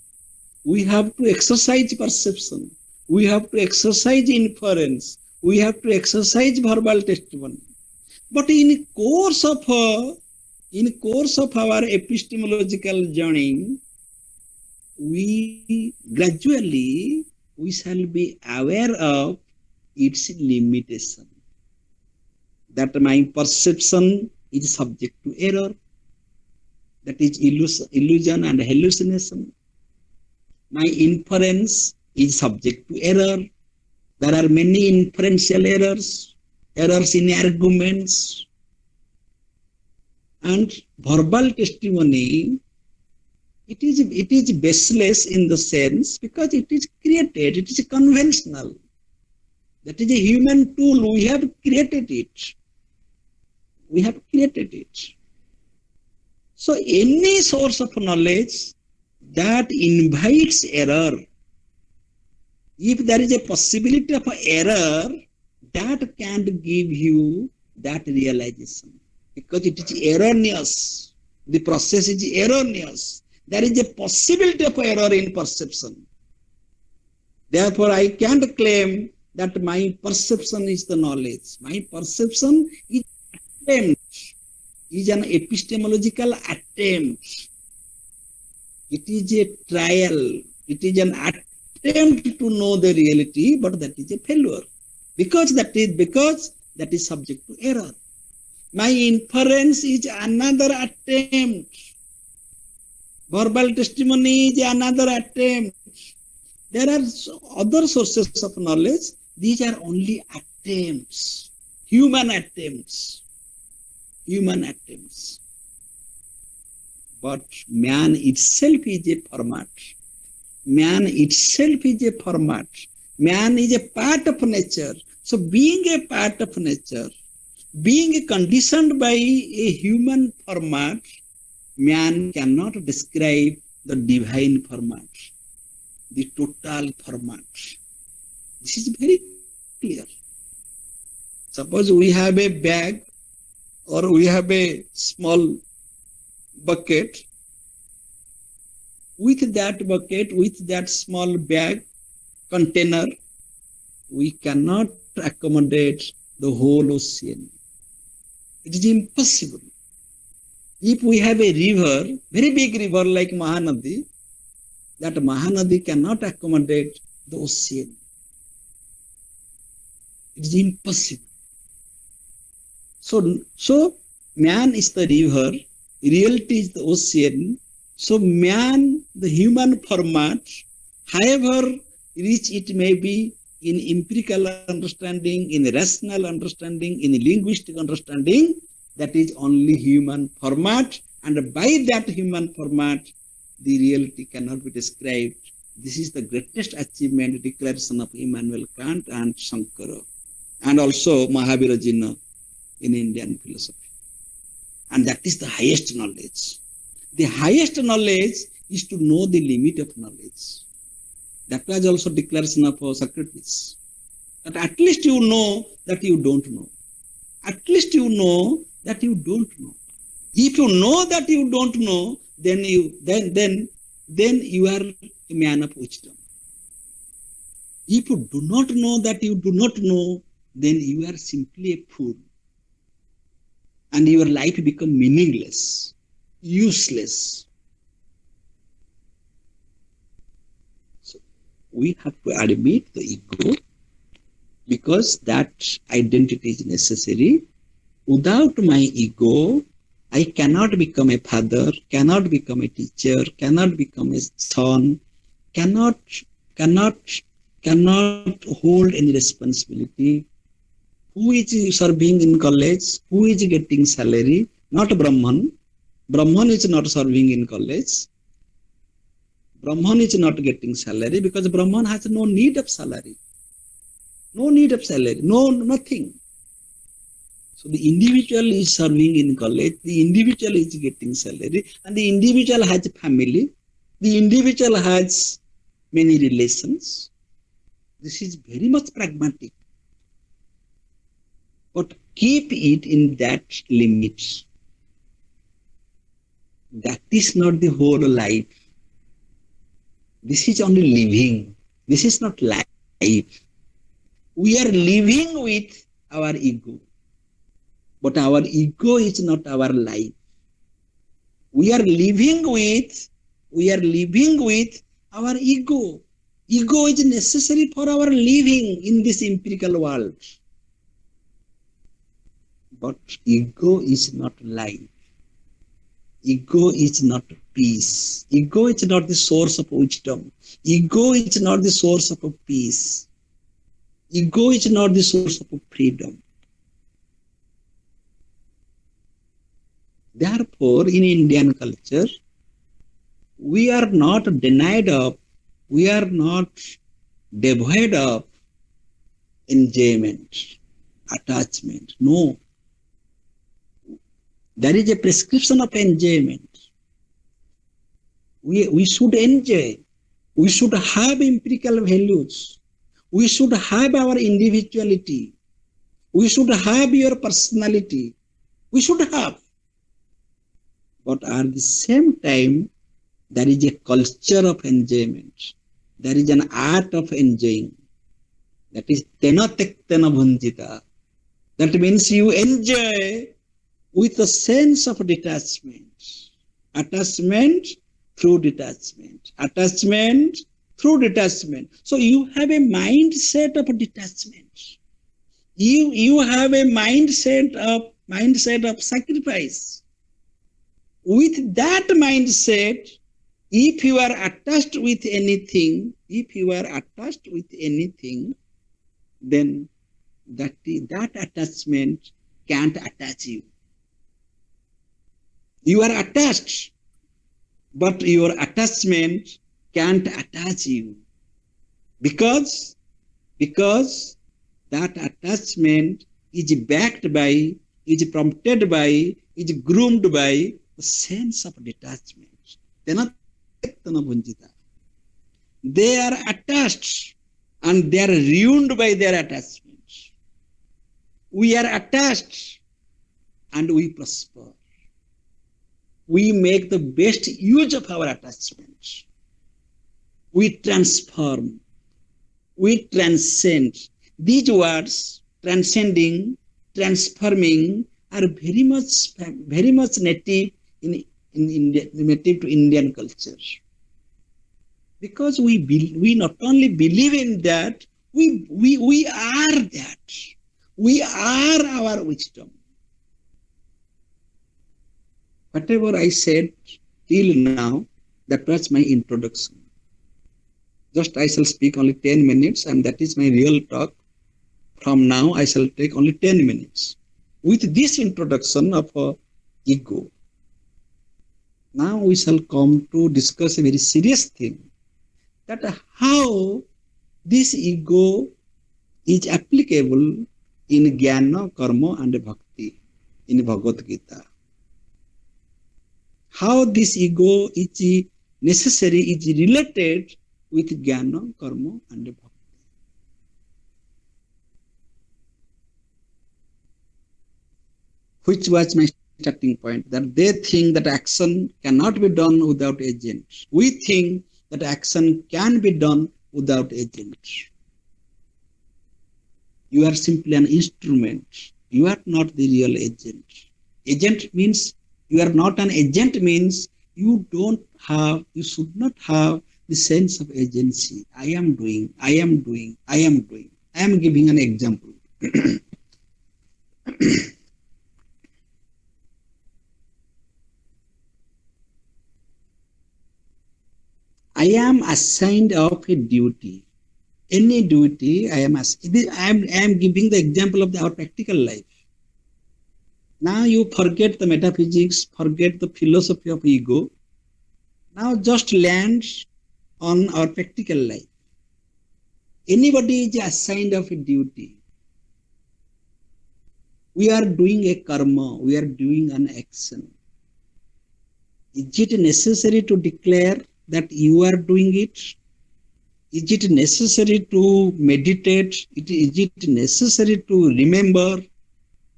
We have to exercise perception. We have to exercise inference. We have to exercise verbal testimony. But in course of our epistemological journey, we gradually we shall be aware of its limitation. That my perception is subject to error. That is illusion and hallucination. My inference is subject to error. There are many inferential errors, errors in arguments, and verbal testimony. It is baseless in the sense because it is created, it is conventional. That is a human tool, we have created it. We have created it. So any source of knowledge that invites error, if there is a possibility of error, that can't give you that realization because it is erroneous. The process is erroneous. There is a possibility of error in perception. Therefore, I can't claim that my perception is the knowledge. My perception is attempt, is an epistemological attempt. It is a trial. It is an attempt to know the reality, but that is a failure. Because that is subject to error. My inference is another attempt. Verbal testimony is another attempt. There are other sources of knowledge. These are only attempts, human attempts. But man itself is a format. Man itself is a format. Man is a part of nature. So being a part of nature, being conditioned by a human format, man cannot describe the divine format, the total format. This is very clear. Suppose we have a bag or we have a small bucket. With that bucket, with that small bag, container, we cannot accommodate the whole ocean. It is impossible. If we have a river, very big river like Mahanadi, that Mahanadi cannot accommodate the ocean. It is impossible. So man is the river, reality is the ocean. So man, the human format, however rich it may be in empirical understanding, in rational understanding, in linguistic understanding, that is only human format, and by that human format, the reality cannot be described. This is the greatest achievement, declaration of Immanuel Kant and Shankara, and also Mahavira Jina in Indian philosophy. And that is the highest knowledge. The highest knowledge is to know the limit of knowledge. That was also declaration of Socrates. That at least you know that you don't know. At least you know that you don't know. If you know that you don't know, then you are a man of wisdom. If you do not know that you do not know, then you are simply a fool. And your life becomes meaningless, useless. So we have to admit the ego because that identity is necessary. Without my ego, I cannot become a father, cannot become a teacher, cannot become a son, cannot hold any responsibility. Who is serving in college? Who is getting salary? Not Brahman. Brahman is not serving in college. Brahman is not getting salary because Brahman has no need of salary. No need of salary. No, nothing. So the individual is serving in college, the individual is getting salary, and the individual has family, the individual has many relations. This is very much pragmatic. but keep it in that limit. That is not the whole life. This is only living. This is not life. We are living with our ego, but our ego is not our life. We are living with our ego. Ego is necessary for our living in this empirical world. But ego is not life. Ego is not peace. Ego is not the source of wisdom. Ego is not the source of peace. Ego is not the source of freedom. Therefore, in Indian culture, we are not denied of, we are not devoid of enjoyment, attachment. No. There is a prescription of enjoyment. We should enjoy. We should have empirical values. We should have our individuality. We should have your personality. We should have. But at the same time, there is a culture of enjoyment. There is an art of enjoying. That is tena tektena bhunjita. That means you enjoy with a sense of detachment. Attachment through detachment. Attachment through detachment. So you have a mindset of detachment. You have a mindset of sacrifice. With that mindset, if you are attached with anything, then that attachment can't attach you. You are attached, but your attachment can't attach you. Because that attachment is backed by, is prompted by, is groomed by a sense of detachment. They are attached and they are ruined by their attachment. We are attached and we prosper. We make the best use of our attachments. We transform. We transcend. These words, transcending, transforming, are very much native native to Indian culture. Because we not only believe in that, we are that. We are our wisdom. Whatever I said till now, that was my introduction. Just I shall speak only 10 minutes, and that is my real talk. From now, I shall take only 10 minutes. With this introduction of ego, now we shall come to discuss a very serious thing, that how this ego is applicable in Jnana, Karma and Bhakti in Bhagavad Gita. How this ego is necessary, is related with Jnana, Karma and Bhakti. Which was my starting point, that they think that action cannot be done without agent. We think that action can be done without agent. You are simply an instrument. You are not the real agent. Agent means you are not an agent, means you should not have the sense of agency. I am doing. I am giving an example. I am assigned of a duty. Any duty I am giving the example of our practical life. Now you forget the metaphysics, forget the philosophy of ego. Now just land on our practical life. Anybody is assigned of a duty. We are doing a karma, we are doing an action. Is it necessary to declare that you are doing it? Is it necessary to meditate? Is it necessary to remember?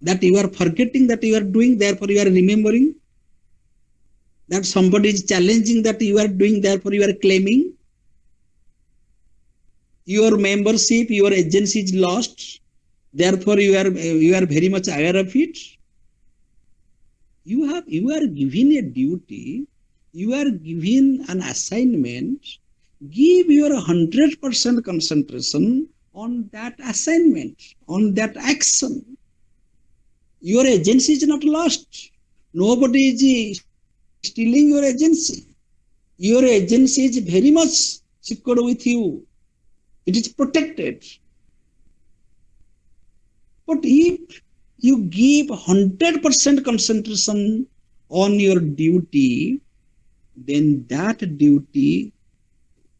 that you are forgetting that you are doing, therefore you are remembering. That somebody is challenging that you are doing, therefore you are claiming. Your membership, your agency is lost, therefore you are very much aware of it. You are given a duty, you are given an assignment. Give your 100% concentration on that assignment, on that action. Your agency is not lost. Nobody is stealing your agency. Your agency is very much secured with you. It is protected. But if you give 100% concentration on your duty, then that duty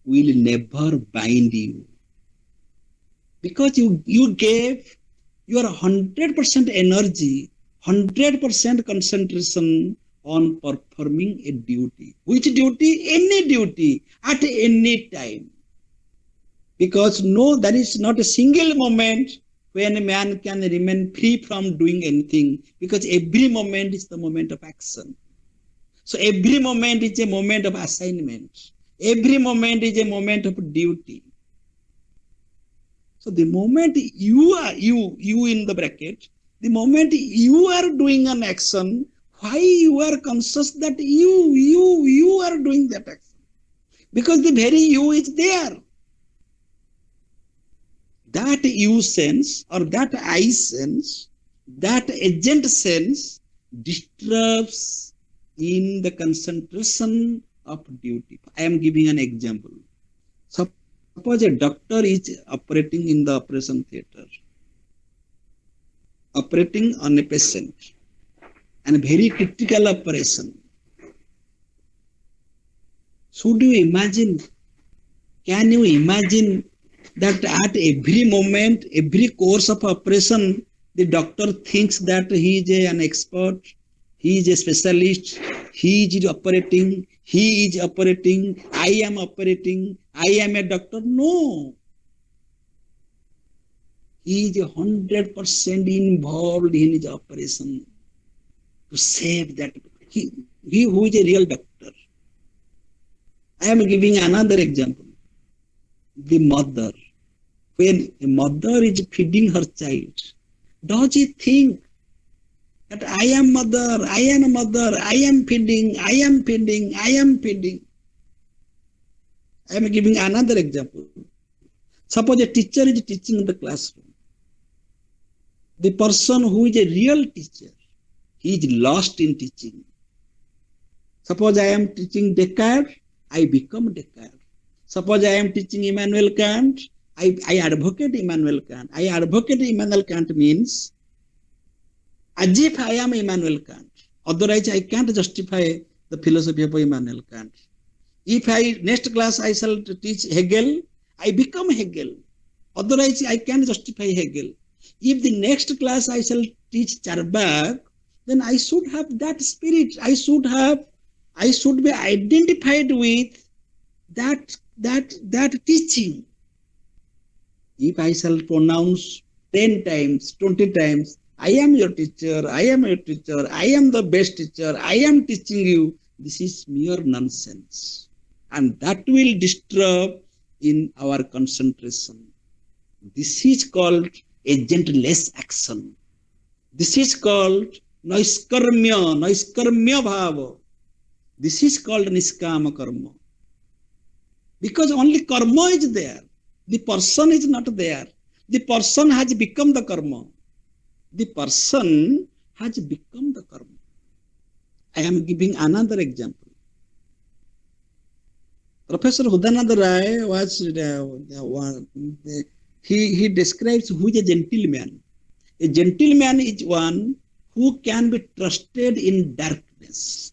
will never bind you. Because you gave your 100% energy, 100% concentration on performing a duty. Which duty? Any duty, at any time. Because no, there is not a single moment when a man can remain free from doing anything, because every moment is the moment of action. So every moment is a moment of assignment. Every moment is a moment of duty. So the moment you in the bracket, the moment you are doing an action, why you are conscious that you are doing that action? Because the very you is there. That you sense or that I sense, that agent sense disturbs in the concentration of duty. I am giving an example. Suppose a doctor is operating in the operation theatre, operating on a patient, and a very critical operation. Should you imagine, can you imagine that at every moment, every course of operation, the doctor thinks that he is an expert, he is a specialist, he is operating, I am operating, I am a doctor? No. He is 100% involved in his operation to save that. He who is a real doctor. I am giving another example. The mother. When a mother is feeding her child, does she think that I am mother, I am a mother, I am feeding, I am feeding, I am feeding? I am giving another example. Suppose a teacher is teaching in the classroom. The person who is a real teacher, he is lost in teaching. Suppose I am teaching Descartes, I become Descartes. Suppose I am teaching Immanuel Kant, I advocate Immanuel Kant. I advocate Immanuel Kant means as if I am Immanuel Kant. Otherwise, I can't justify the philosophy of Immanuel Kant. If next class I shall teach Hegel, I become Hegel. Otherwise, I can't justify Hegel. If the next class I shall teach Charbak, then I should have that spirit. I should be identified with that teaching. If I shall pronounce 10 times, 20 times, I am your teacher, I am your teacher, I am the best teacher, I am teaching you, this is mere nonsense. And that will disturb in our concentration. This is called agentless action. This is called naiskarmya bhava. This is called niskama karma. Because only karma is there. The person is not there. The person has become the karma. The person has become the karma. I am giving another example. Professor Hudanand Rai was he describes who is a gentleman. A gentleman is one who can be trusted in darkness.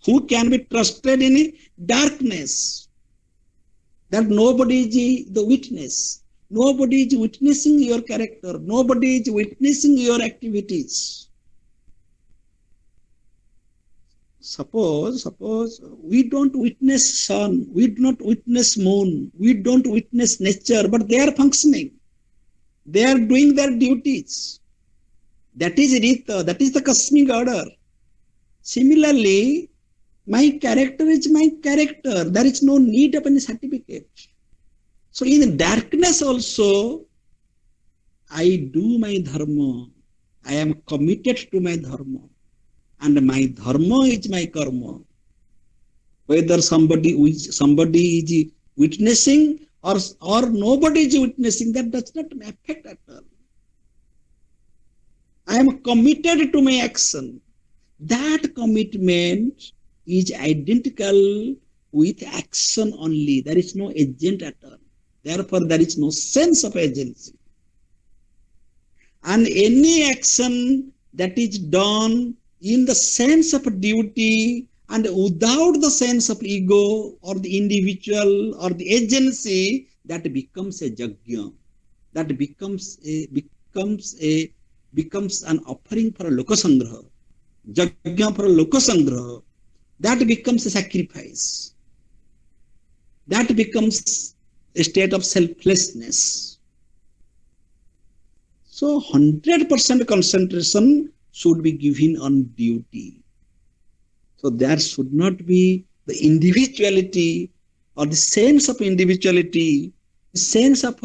Who can be trusted in darkness. That nobody is the witness. Nobody is witnessing your character. Nobody is witnessing your activities. Suppose we don't witness sun, we don't witness moon, we don't witness nature, but they are functioning. They are doing their duties. That is Rita, that is the cosmic order. Similarly, my character is my character. There is no need of any certificate. So in darkness also, I do my dharma. I am committed to my dharma. And my dharma is my karma. Whether somebody is witnessing or nobody is witnessing, that does not affect at all. I am committed to my action. That commitment is identical with action only. There is no agent at all. Therefore, there is no sense of agency. And any action that is done in the sense of duty and without the sense of ego or the individual or the agency, that becomes a yajna. That becomes an offering for a lokasangraha. Yajna for a lokasangraha. That becomes a sacrifice. That becomes a state of selflessness. So 100% concentration should be given on duty. So there should not be the individuality or the sense of individuality, the sense of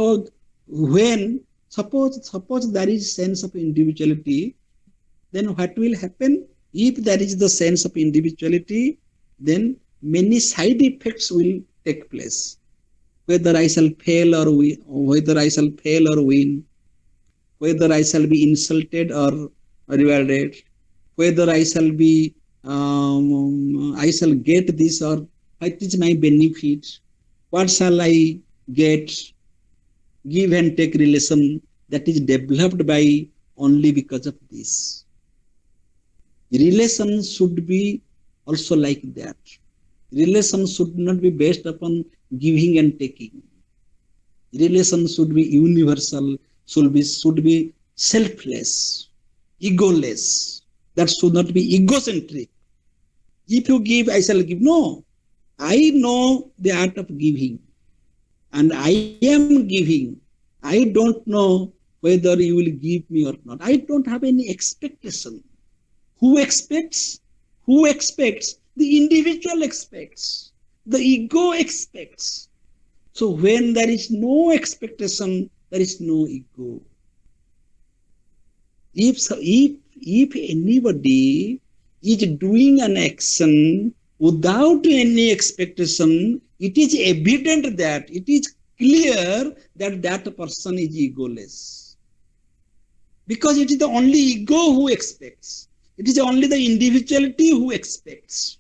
when, suppose there is sense of individuality, then what will happen? If there is the sense of individuality, then many side effects will take place. Whether I shall fail or win, whether I shall fail or win, whether I shall be insulted or rewarded, whether I shall be, I shall get this or what is my benefit, what shall I get, give and take relation that is developed by only because of this. Relation should be also like that. Relation should not be based upon giving and taking. Relation should be universal, should be selfless, egoless. That should not be egocentric. If you give, I shall give. No, I know the art of giving, and I am giving. I don't know whether you will give me or not. I don't have any expectation. Who expects? Who expects? The individual expects. The ego expects. So when there is no expectation, there is no ego. If anybody is doing an action without any expectation, it is evident that, it is clear that that person is egoless. Because it is the only ego who expects. It is only the individuality who expects.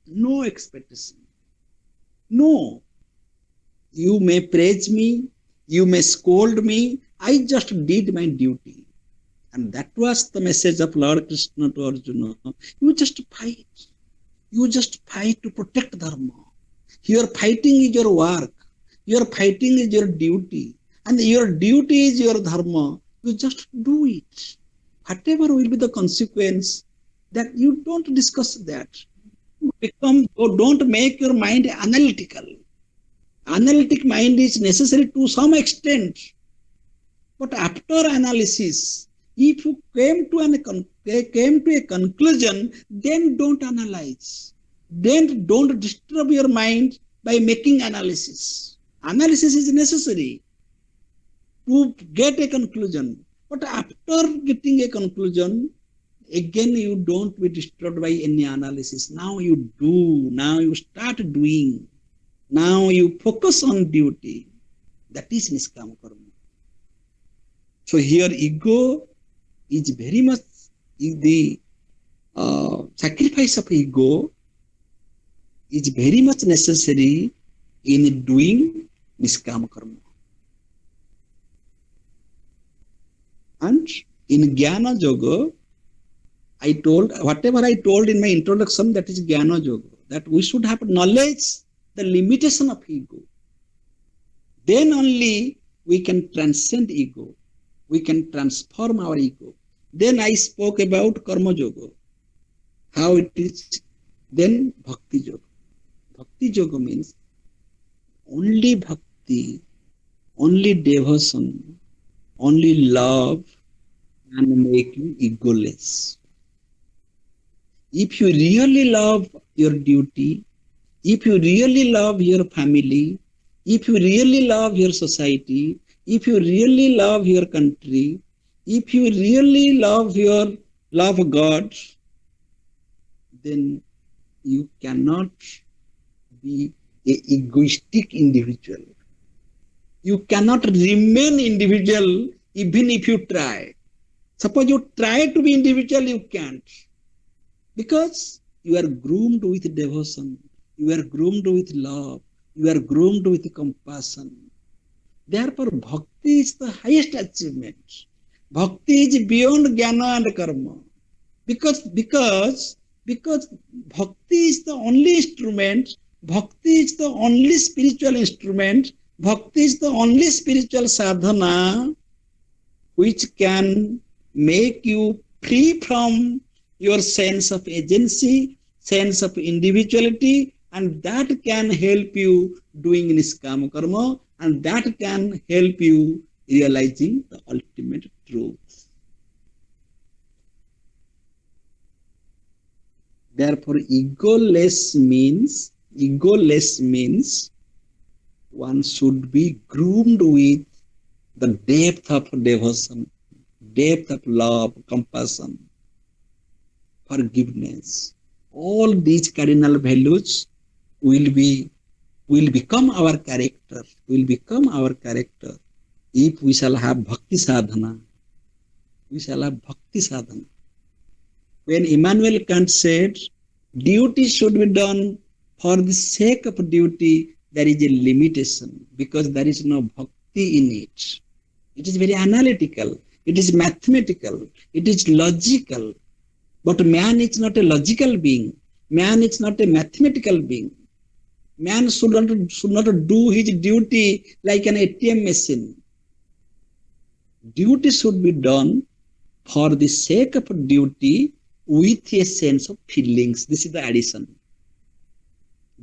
No expectation. No. You may praise me, you may scold me, I just did my duty. And that was the message of Lord Krishna to Arjuna. You just fight. You just fight to protect Dharma. Your fighting is your work. Your fighting is your duty. And your duty is your Dharma. You just do it. Whatever will be the consequence, that you don't discuss that. Don't make your mind analytical. Analytic mind is necessary to some extent. But after analysis, if you came to a conclusion, then don't analyze. Then don't disturb your mind by making analysis. Analysis is necessary to get a conclusion. But after getting a conclusion, again you don't be disturbed by any analysis. Now you do. Now you start doing. Now you focus on duty. That is Niskama Karma. So here ego is very much the sacrifice of ego is very much necessary in doing Niskama Karma. And in Jnana Yoga, whatever I told in my introduction, that is Jnana Yoga, that we should have knowledge the limitation of ego. Then only we can transcend ego. We can transform our ego. Then I spoke about Karma Yoga, how it is. Then Bhakti Yoga. Bhakti Yoga means only bhakti, only devotion, only love, can make you egoless. If you really love your duty, if you really love your family, if you really love your society, if you really love your country, if you really love God, then you cannot be a egoistic individual. You cannot remain individual even if you try. Suppose you try to be individual, you can't. Because you are groomed with devotion, you are groomed with love, you are groomed with compassion. Therefore, bhakti is the highest achievement. Bhakti is beyond jnana and karma. Because bhakti is the only instrument, bhakti is the only spiritual instrument, bhakti is the only spiritual sadhana which can make you free from your sense of agency, sense of individuality, and that can help you doing niskama karma, and that can help you realizing the ultimate truth. Therefore, egoless means one should be groomed with the depth of devotion, depth of love, compassion, forgiveness. All these cardinal values will be will become our character, will become our character if we shall have bhakti sadhana. We shall have bhakti sadhana. When Immanuel Kant said, duty should be done for the sake of duty, there is a limitation because there is no bhakti in it. It is very analytical, it is mathematical, it is logical. But man is not a logical being, man is not a mathematical being. Man should not do his duty like an ATM machine. Duty should be done for the sake of duty with a sense of feelings. This is the addition.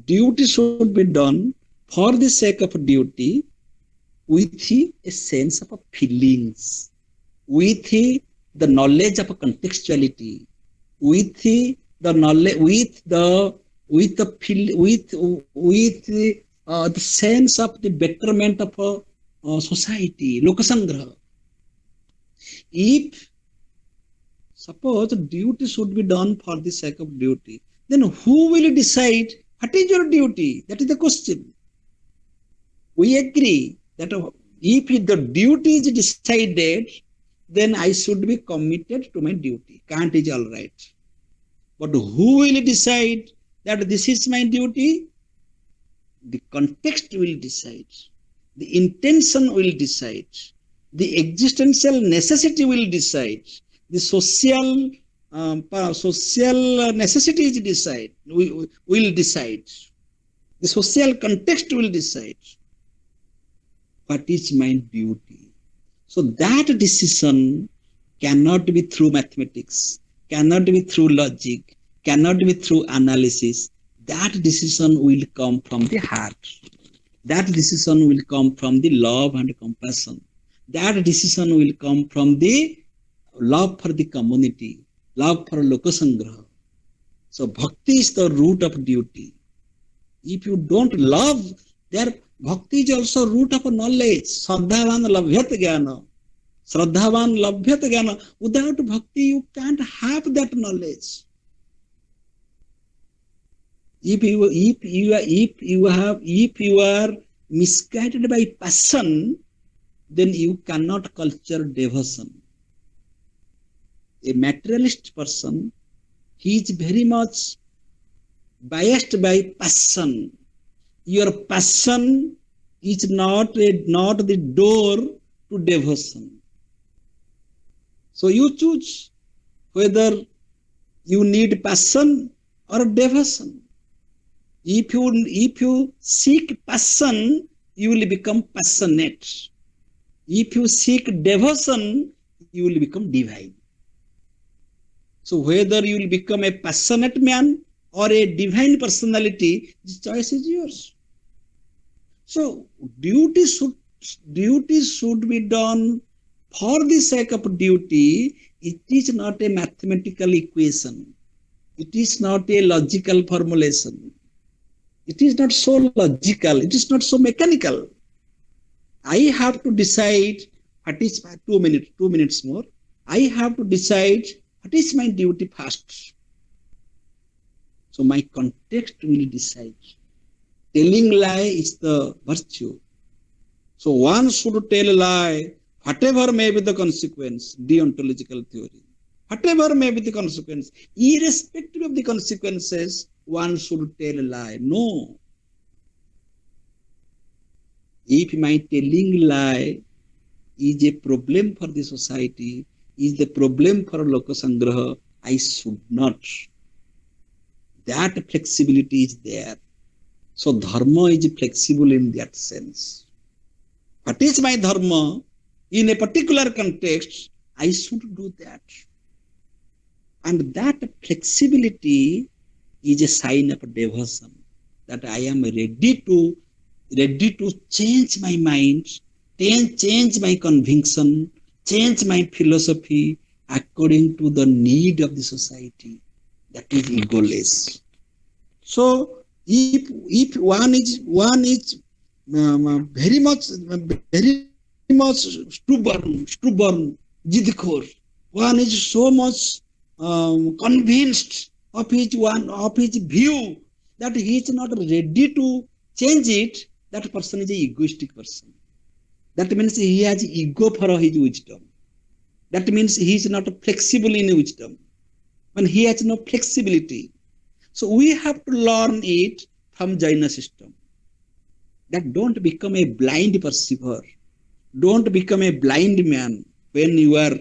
Duty should be done for the sake of duty with a sense of feelings, with the knowledge of contextuality, with the knowledge, with the sense of the betterment of society, lokasangraha. If suppose duty should be done for the sake of duty, then who will decide what is your duty? That is the question. We agree that if the duty is decided, then I should be committed to my duty. Kant is all right. But who will decide that this is my duty? The context will decide. The intention will decide. The existential necessity will decide. The social necessities decide. Will decide. The social context will decide. What is my duty? So that decision cannot be through mathematics, cannot be through logic, cannot be through analysis. That decision will come from the heart. That decision will come from the love and compassion. That decision will come from the love for the community, love for lokasangraha. So bhakti is the root of duty. If you don't love, there bhakti is also root of knowledge. Shraddhavan labhyat jnana. Shraddhavan labhyat jnana. Without bhakti, you can't have that knowledge. If you are misguided by passion, then you cannot culture devotion. A materialist person, he is very much biased by passion. Your passion is not the door to devotion. So you choose whether you need passion or devotion. If you seek passion, you will become passionate. If you seek devotion, you will become divine. So whether you will become a passionate man or a divine personality, the choice is yours. So duty should be done For the sake of duty, it is not a mathematical equation. It is not a logical formulation. It is not so logical. It is not so mechanical. I have to decide what is my 2 minutes, 2 minutes more. I have to decide what is my duty first. So my context will decide. Telling lie is the virtue. So one should tell a lie, whatever may be the consequence, deontological theory. Whatever may be the consequence, irrespective of the consequences, one should tell a lie. No. If my telling lie is a problem for the society, is the problem for Lokasangraha, I should not. That flexibility is there. So dharma is flexible in that sense. What is my dharma? In a particular context, I should do that. And that flexibility is a sign of devotion, that I am ready to change my mind, change my conviction, change my philosophy according to the need of the society. That is egoless. So if one is very much stubborn, jidkhor, one is so much convinced of his view that he is not ready to change it, that person is an egoistic person. That means he has ego for his wisdom. That means he is not flexible in wisdom. When he has no flexibility. So we have to learn it from Jaina system. That don't become a blind perceiver. Don't become a blind man when you are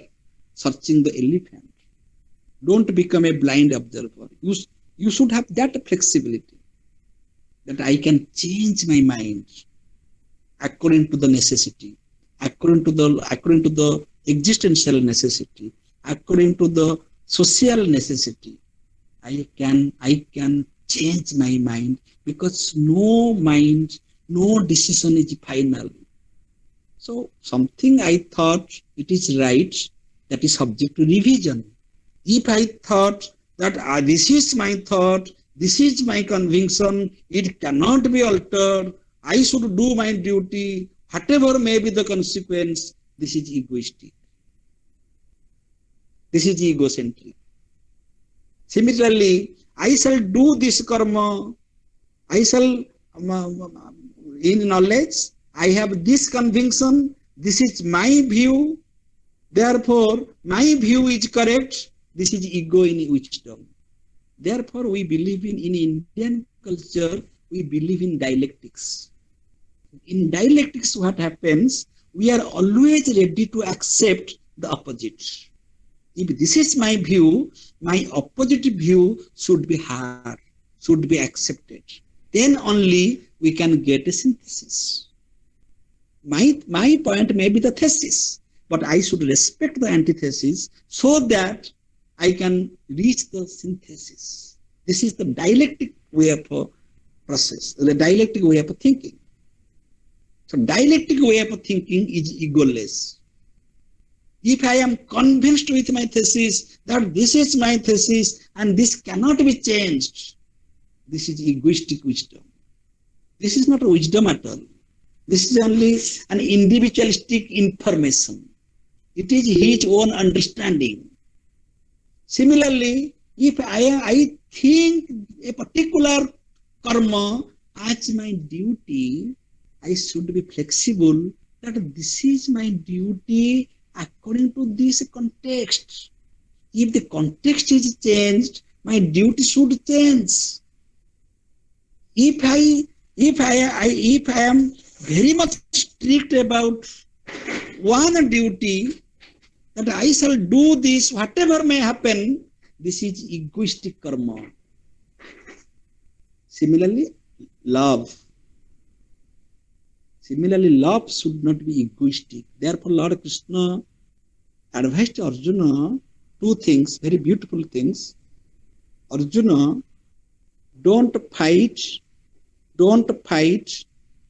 searching the elephant. Don't become a blind observer. You should have that flexibility, that I can change my mind according to the necessity, according to the existential necessity, according to the social necessity. I can change my mind, because no decision is final. So something I thought it is right, that is subject to revision. If I thought that this is my thought, this is my conviction, it cannot be altered, I should do my duty, whatever may be the consequence, this is egoistic. This is egocentric. Similarly, I shall do this karma, I shall, in knowledge, I have this conviction, this is my view, therefore my view is correct, this is ego in wisdom. Therefore we believe in Indian culture, we believe in dialectics. In dialectics what happens, we are always ready to accept the opposite. If this is my view, my opposite view should be heard, should be accepted. Then only we can get a synthesis. My point may be the thesis, but I should respect the antithesis so that I can reach the synthesis. This is the dialectic way of process, the dialectic way of thinking. So dialectic way of thinking is egoless. If I am convinced with my thesis that this is my thesis and this cannot be changed, this is egoistic wisdom. This is not wisdom at all. This is only an individualistic information. It is his own understanding. Similarly, if I think a particular karma as my duty, I should be flexible that this is my duty according to this context. If the context is changed, my duty should change. If I am very much strict about one duty, that I shall do this, whatever may happen, this is egoistic karma. Similarly, love. Love should not be egoistic. Therefore, Lord Krishna advised Arjuna two things, very beautiful things. Arjuna, don't fight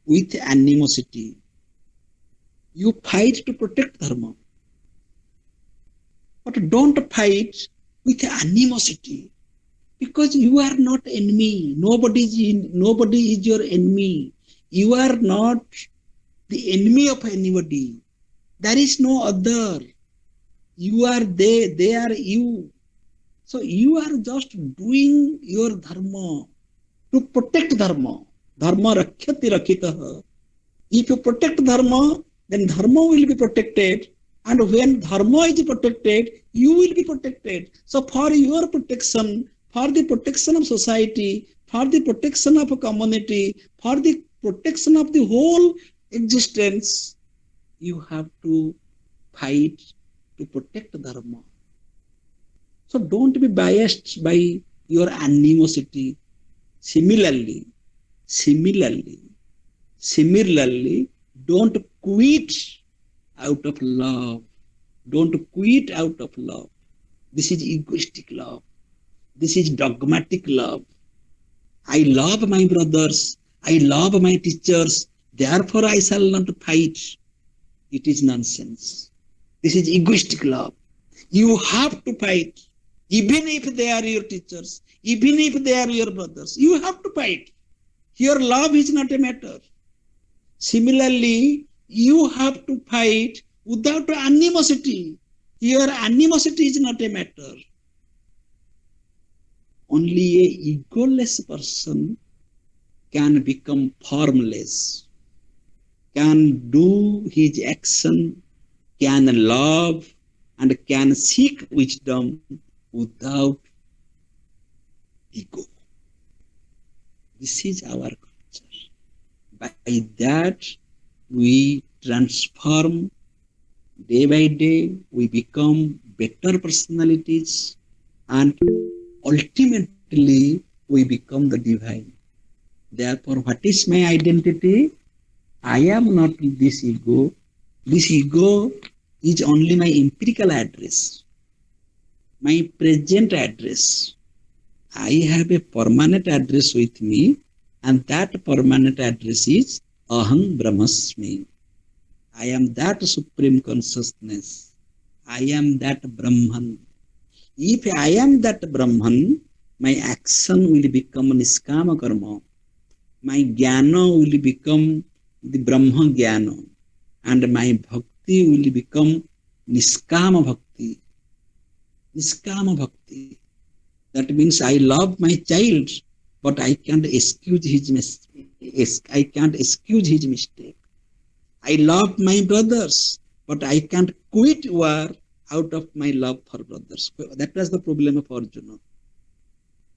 with animosity. You fight to protect dharma. But don't fight with animosity, because you are not enemy. Nobody is your enemy. You are not the enemy of anybody. There is no other. You are they are you. So you are just doing your dharma to protect dharma. Dharma rakhyati rakhitah. If you protect dharma, then dharma will be protected. And when dharma is protected, you will be protected. So for your protection, for the protection of society, for the protection of a community, for the protection of the whole existence, you have to fight to protect dharma. So don't be biased by your animosity. Similarly, similarly, similarly, don't quit out of love. Don't quit out of love. This is egoistic love. This is dogmatic love. I love my brothers. I love my teachers. Therefore, I shall not fight. It is nonsense. This is egoistic love. You have to fight. Even if they are your teachers, even if they are your brothers, you have to fight. Your love is not a matter. Similarly, you have to fight without animosity. Your animosity is not a matter. Only a egoless person can become formless, can do his action, can love, and can seek wisdom without ego. This is our culture. By that, we transform day by day, we become better personalities, and ultimately, we become the divine. Therefore, what is my identity? I am not this ego. This ego is only my empirical address, my present address. I have a permanent address with me, and that permanent address is Aham Brahmasmi. I am that supreme consciousness. I am that Brahman. If I am that Brahman, my action will become Niskama Karma. My Jnana will become the Brahma Jnana. And my Bhakti will become Niskama Bhakti. Niskama Bhakti. That means I love my child, but I can't excuse his mistake. I can't excuse his mistake. I love my brothers, but I can't quit war out of my love for brothers. That was the problem of Arjuna.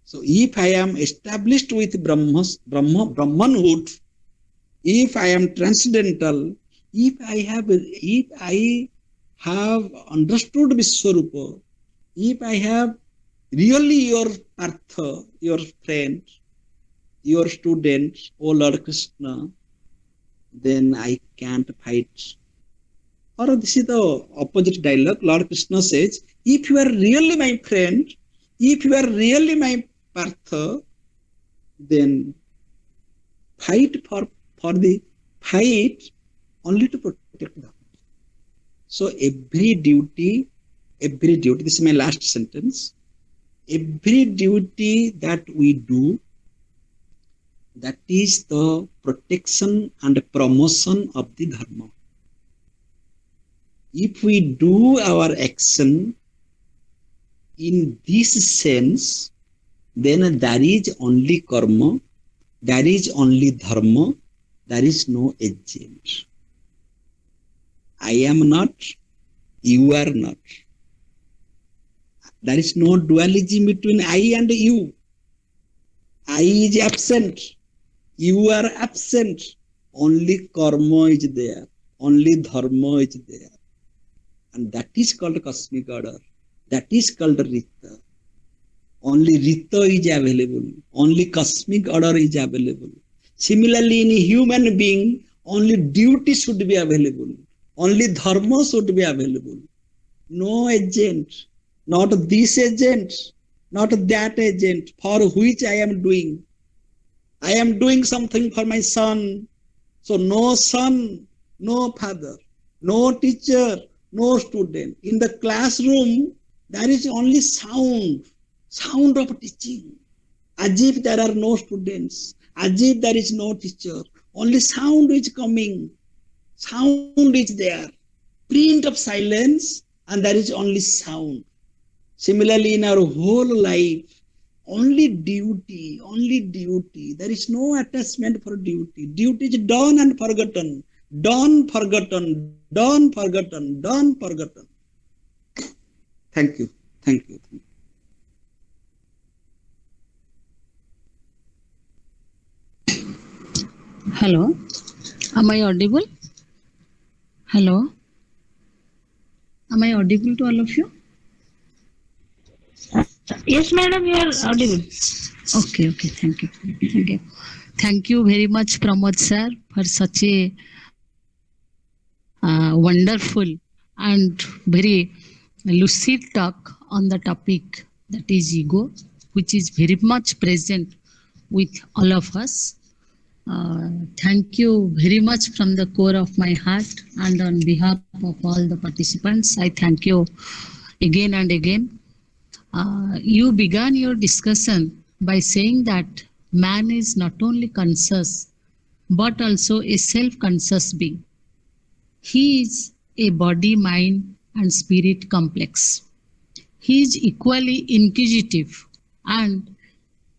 So if I am established with Brahmanhood, if I am transcendental, if I have understood Vishwarupa, if I have really your Partha, your friend, your student, O Lord Krishna, then I can't fight. Or this is the opposite dialogue. Lord Krishna says, if you are really my friend, if you are really my Partha, then fight for the fight only to protect them. So every duty, this is my last sentence, every duty that we do, that is the protection and promotion of the dharma. If we do our action in this sense, then there is only karma, there is only dharma, there is no agent. I am not, you are not. There is no dualism between I and you. I is absent, you are absent. Only karma is there, only dharma is there. And that is called cosmic order. That is called Rita. Only Rita is available. Only cosmic order is available. Similarly, in a human being, only duty should be available. Only dharma should be available. No agent. Not this agent. Not that agent for which I am doing. I am doing something for my son. So no son, no father, no teacher, no student. In the classroom, There is only sound of teaching, as if there are no students, as if there is no teacher. Only sound is coming, sound is there, print of silence, and there is only sound. Similarly, in our whole life, only duty, only duty. There is no attachment for duty. Duty is done and forgotten, done, forgotten, done, forgotten, done, forgotten. Thank you. Thank you. Hello, am I audible? Hello, am I audible to all of you? Yes, madam, you are audible. Okay, thank you. Thank you. Thank you very much, Pramod sir, for such a wonderful and very lucid talk on the topic that is ego, which is very much present with all of us. Thank you very much from the core of my heart, and on behalf of all the participants, I thank you again and again. You began your discussion by saying that man is not only conscious but also a self-conscious being. He is a body, mind, and spirit complex. He is equally inquisitive, and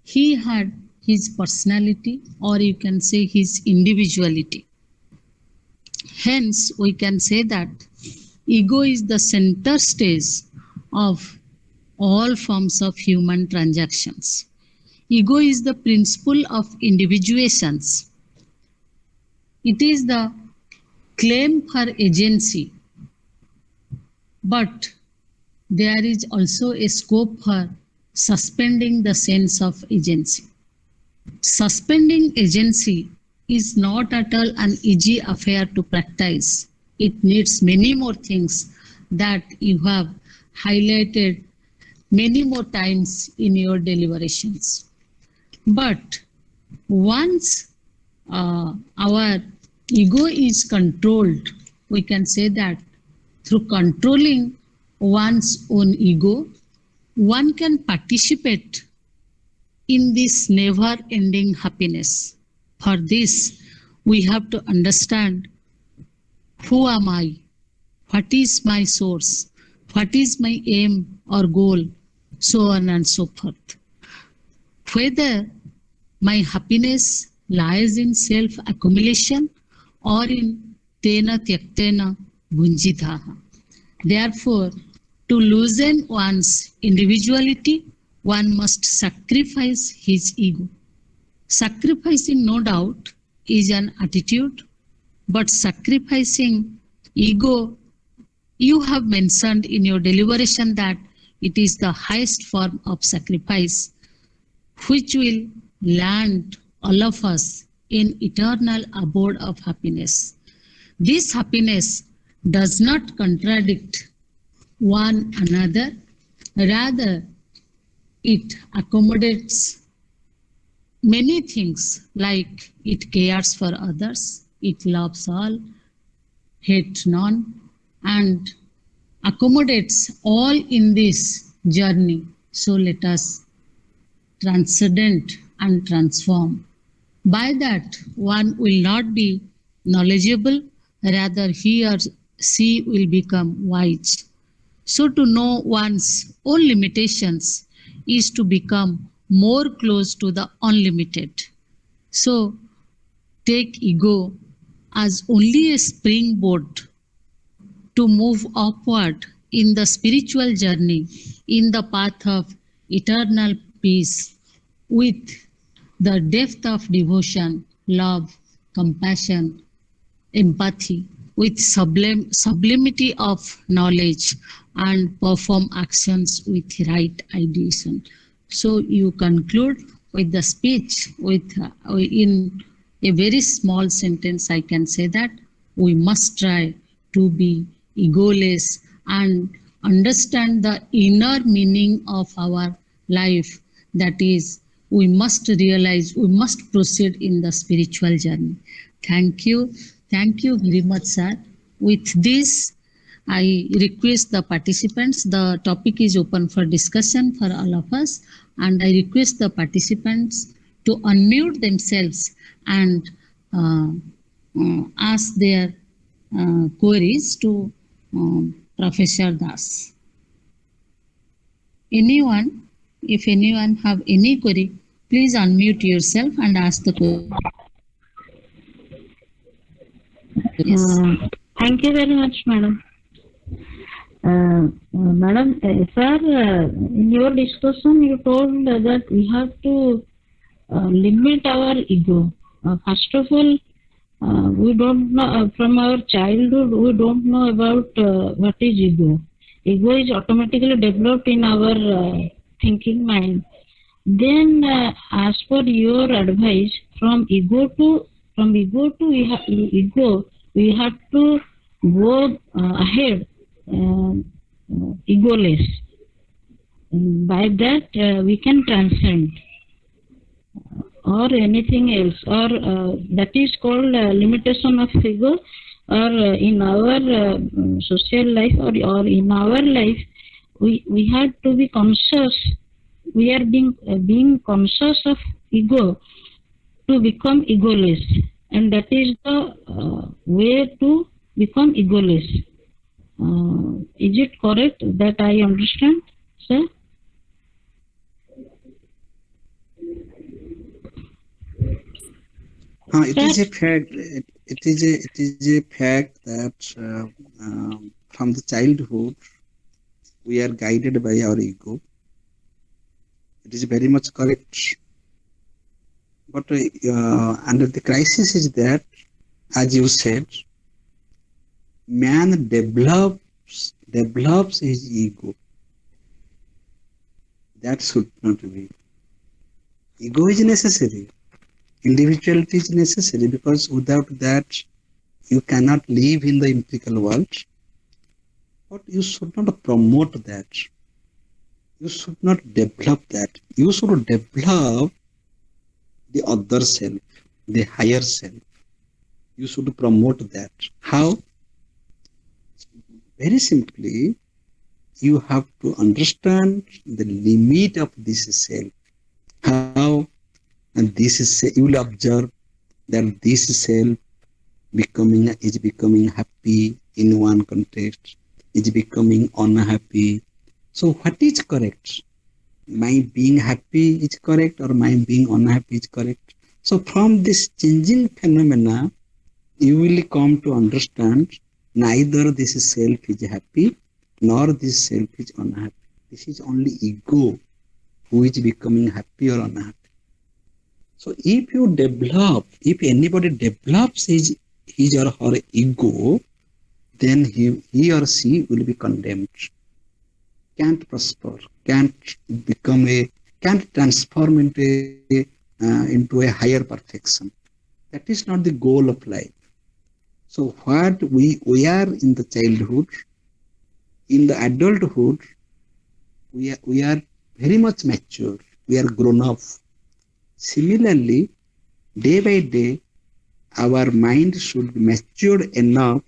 he had his personality, or you can say his individuality. Hence, we can say that ego is the center stage of all forms of human transactions. Ego is the principle of individuations. It is the claim for agency, but there is also a scope for suspending the sense of agency. Suspending agency is not at all an easy affair to practice. It needs many more things that you have highlighted many more times in your deliberations. But once our ego is controlled, we can say that through controlling one's own ego, one can participate in this never-ending happiness. For this, we have to understand who am I, what is my source, what is my aim or goal, so on and so forth. Whether my happiness lies in self-accumulation or in tena tyaktena bhunjitaha. Therefore, to loosen one's individuality, one must sacrifice his ego. Sacrificing, no doubt, is an attitude, but sacrificing ego, you have mentioned in your deliberation that it is the highest form of sacrifice, which will land all of us in eternal abode of happiness. This happiness does not contradict one another, rather it accommodates many things, like it cares for others, it loves all, hates none, and accommodates all in this journey. So let us transcend and transform. By that, one will not be knowledgeable, rather he or she will become wise. So to know one's own limitations is to become more close to the unlimited. So take ego as only a springboard to move upward in the spiritual journey, in the path of eternal peace, with the depth of devotion, love, compassion, empathy, with sublimity of knowledge, and perform actions with right ideation. So you conclude with the speech with in a very small sentence. I can say that we must try to be egoless and understand the inner meaning of our life. That is, we must realize, we must proceed in the spiritual journey. Thank you. Thank you very much, sir. With this, I request the participants, the topic is open for discussion for all of us, and I request the participants to unmute themselves and ask their queries to Professor Das. Anyone, if anyone have any query, please unmute yourself and ask the query. Yes. Thank you very much, madam. Madam, sir, in your discussion, you told that we have to limit our ego. First of all, we don't know from our childhood. We don't know about what is ego. Ego is automatically developed in our thinking mind. Then, as per your advice, from ego to ego, we have to go ahead, egoless. By that, we can transcend or anything else, or that is called limitation of ego, or in our social life or in our life, we have to be conscious. We are being conscious of ego to become egoless, and that is the way to become egoless. Is it correct that I understand, sir? It is a fact. It is a fact that from the childhood we are guided by our ego. It is very much correct. But under the crisis is that, as you said, man develops his ego. That should not be. Ego is necessary. Individuality is necessary, because without that you cannot live in the empirical world. But you should not promote that. You should not develop that. You should develop the other self, the higher self. You should promote that. How? Very simply, you have to understand the limit of this self. How? And this is, you will observe that this self is becoming happy in one context, is becoming unhappy. So what is correct? My being happy is correct, or my being unhappy is correct? So from this changing phenomena, you will come to understand neither this self is happy nor this self is unhappy. This is only ego who is becoming happy or unhappy. So if anybody develops his or her ego, then he or she will be condemned. Can't prosper, can't transform into a higher perfection. That is not the goal of life. So what we are in the childhood, in the adulthood, we are very much mature. We are grown up. Similarly, day by day, our mind should be matured enough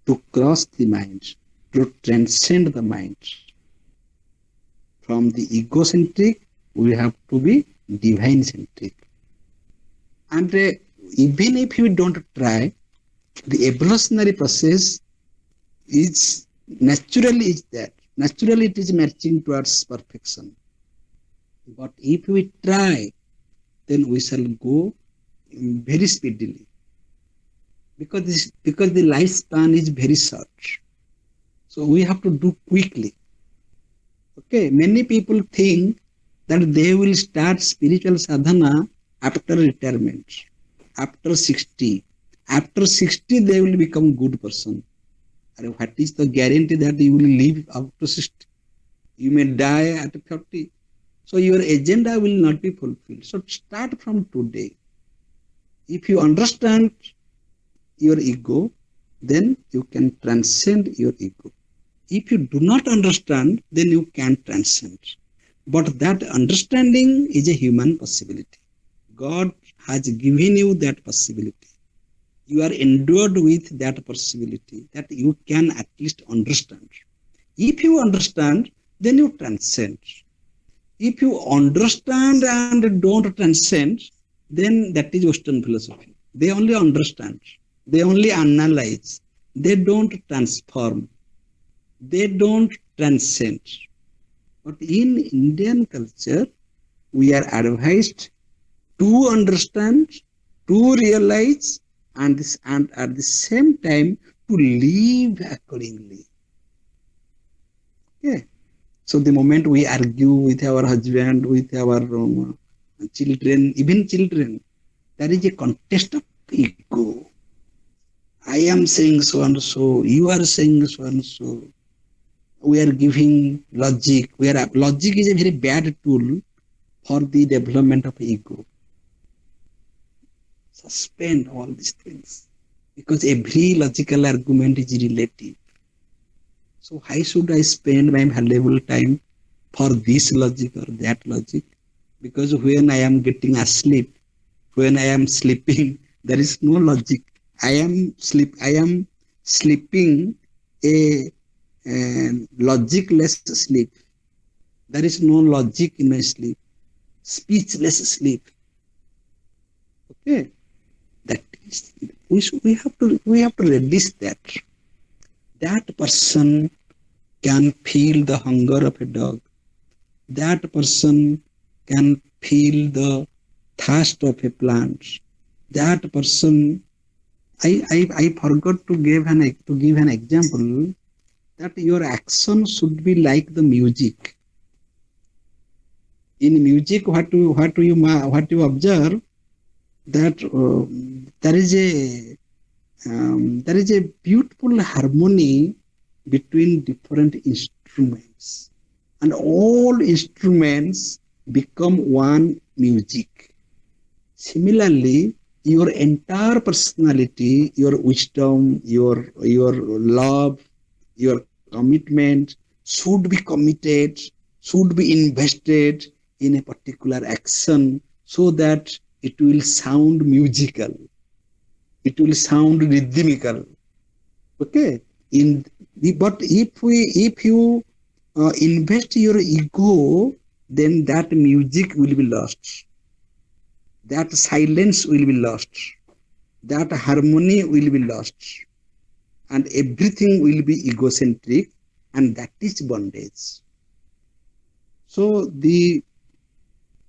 to cross the mind, to transcend the mind. From the egocentric, we have to be divine-centric. And even if you don't try, the evolutionary process is naturally that. Naturally, it is marching towards perfection. But if we try, then we shall go very speedily, because the lifespan is very short. So we have to do quickly. Okay, many people think that they will start spiritual sadhana after retirement, after 60. After 60, they will become good person. And what is the guarantee that you will live up to 60? You may die at 30. So your agenda will not be fulfilled. So start from today. If you understand your ego, then you can transcend your ego. If you do not understand, then you can't transcend. But that understanding is a human possibility. God has given you that possibility. You are endued with that possibility that you can at least understand. If you understand, then you transcend. If you understand and don't transcend, then that is Western philosophy. They only understand, they only analyze, they don't transform, they don't transcend. But in Indian culture, we are advised to understand, to realize, and at the same time to live accordingly. Okay. So the moment we argue with our husband, with our children, even children, there is a contest of ego. I am saying so and so, you are saying so and so. We are giving logic. Logic is a very bad tool for the development of ego. Suspend all these things, because every logical argument is relative. So why should I spend my valuable time for this logic or that logic? Because when I am getting asleep, when I am sleeping, there is no logic. I am sleeping a logicless sleep. There is no logic in my sleep. Speechless sleep. Okay, that is, we have to release that. That person can feel the hunger of a dog. That person can feel the thirst of a plant. That person, I forgot to give an example, that your action should be like the music. In music, what you observe, that there is a beautiful harmony between different instruments, and all instruments become one music. Similarly, your entire personality, your wisdom, your love, your commitment should be committed, should be invested in a particular action, so that it will sound musical, it will sound rhythmical. Okay. But if you invest your ego, then that music will be lost, that silence will be lost, that harmony will be lost, and everything will be egocentric, and that is bondage. So the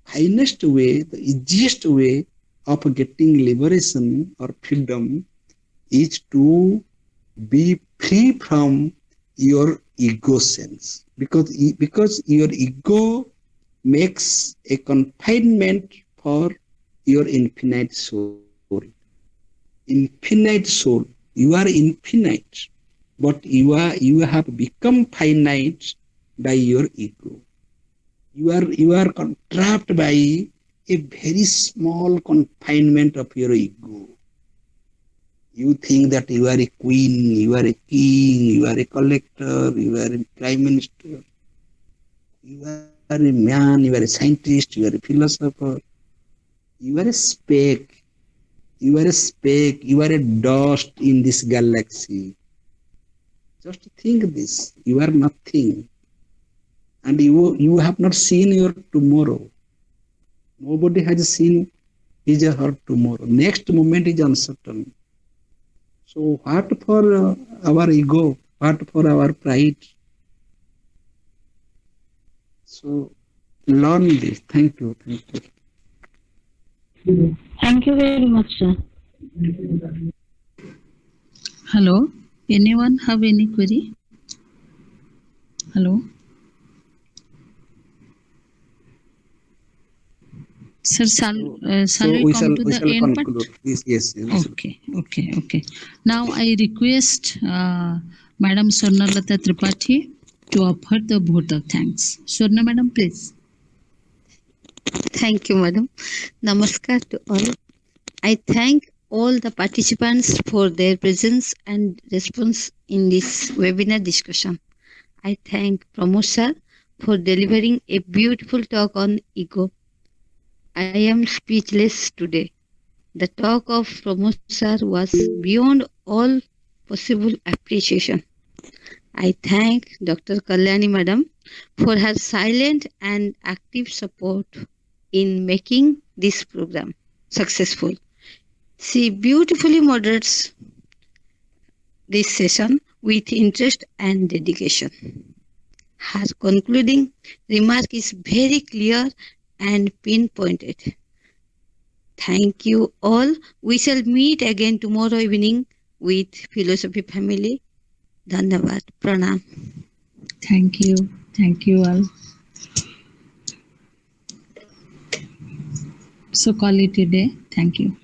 finest way, the easiest way of getting liberation or freedom is to be free from your ego sense, because your ego makes a confinement for your infinite soul. Infinite soul, you are infinite, but you have become finite by your ego. You are trapped by a very small confinement of your ego. You think that you are a queen, you are a king, you are a collector, you are a prime minister, you are a man, you are a scientist, you are a philosopher. You are a speck. You are a speck. You are a dust in this galaxy. Just think this. You are nothing. And you have not seen your tomorrow. Nobody has seen his or her tomorrow. Next moment is uncertain. So what for our ego? What for our pride? So learn this. Thank you. Thank you. Thank you very much, sir. Hello, anyone have any query? Hello. Sir, shall we come to the end part? Yes. Okay. Now I request Madam Swarnalata Tripathi to offer the vote of thanks. Swarna Madam, please. Thank you, Madam. Namaskar to all. I thank all the participants for their presence and response in this webinar discussion. I thank Pramod sir for delivering a beautiful talk on ego. I am speechless today. The talk of Pramod sir was beyond all possible appreciation. I thank Dr. Kalyani Madam for her silent and active support in making this program successful. She beautifully moderates this session with interest and dedication. Her concluding remark is very clear and pinpointed. Thank you all. We shall meet again tomorrow evening with Philosophy Family. Dhanyavad. Pranam. Thank you. Thank you all. So call it a day. Thank you.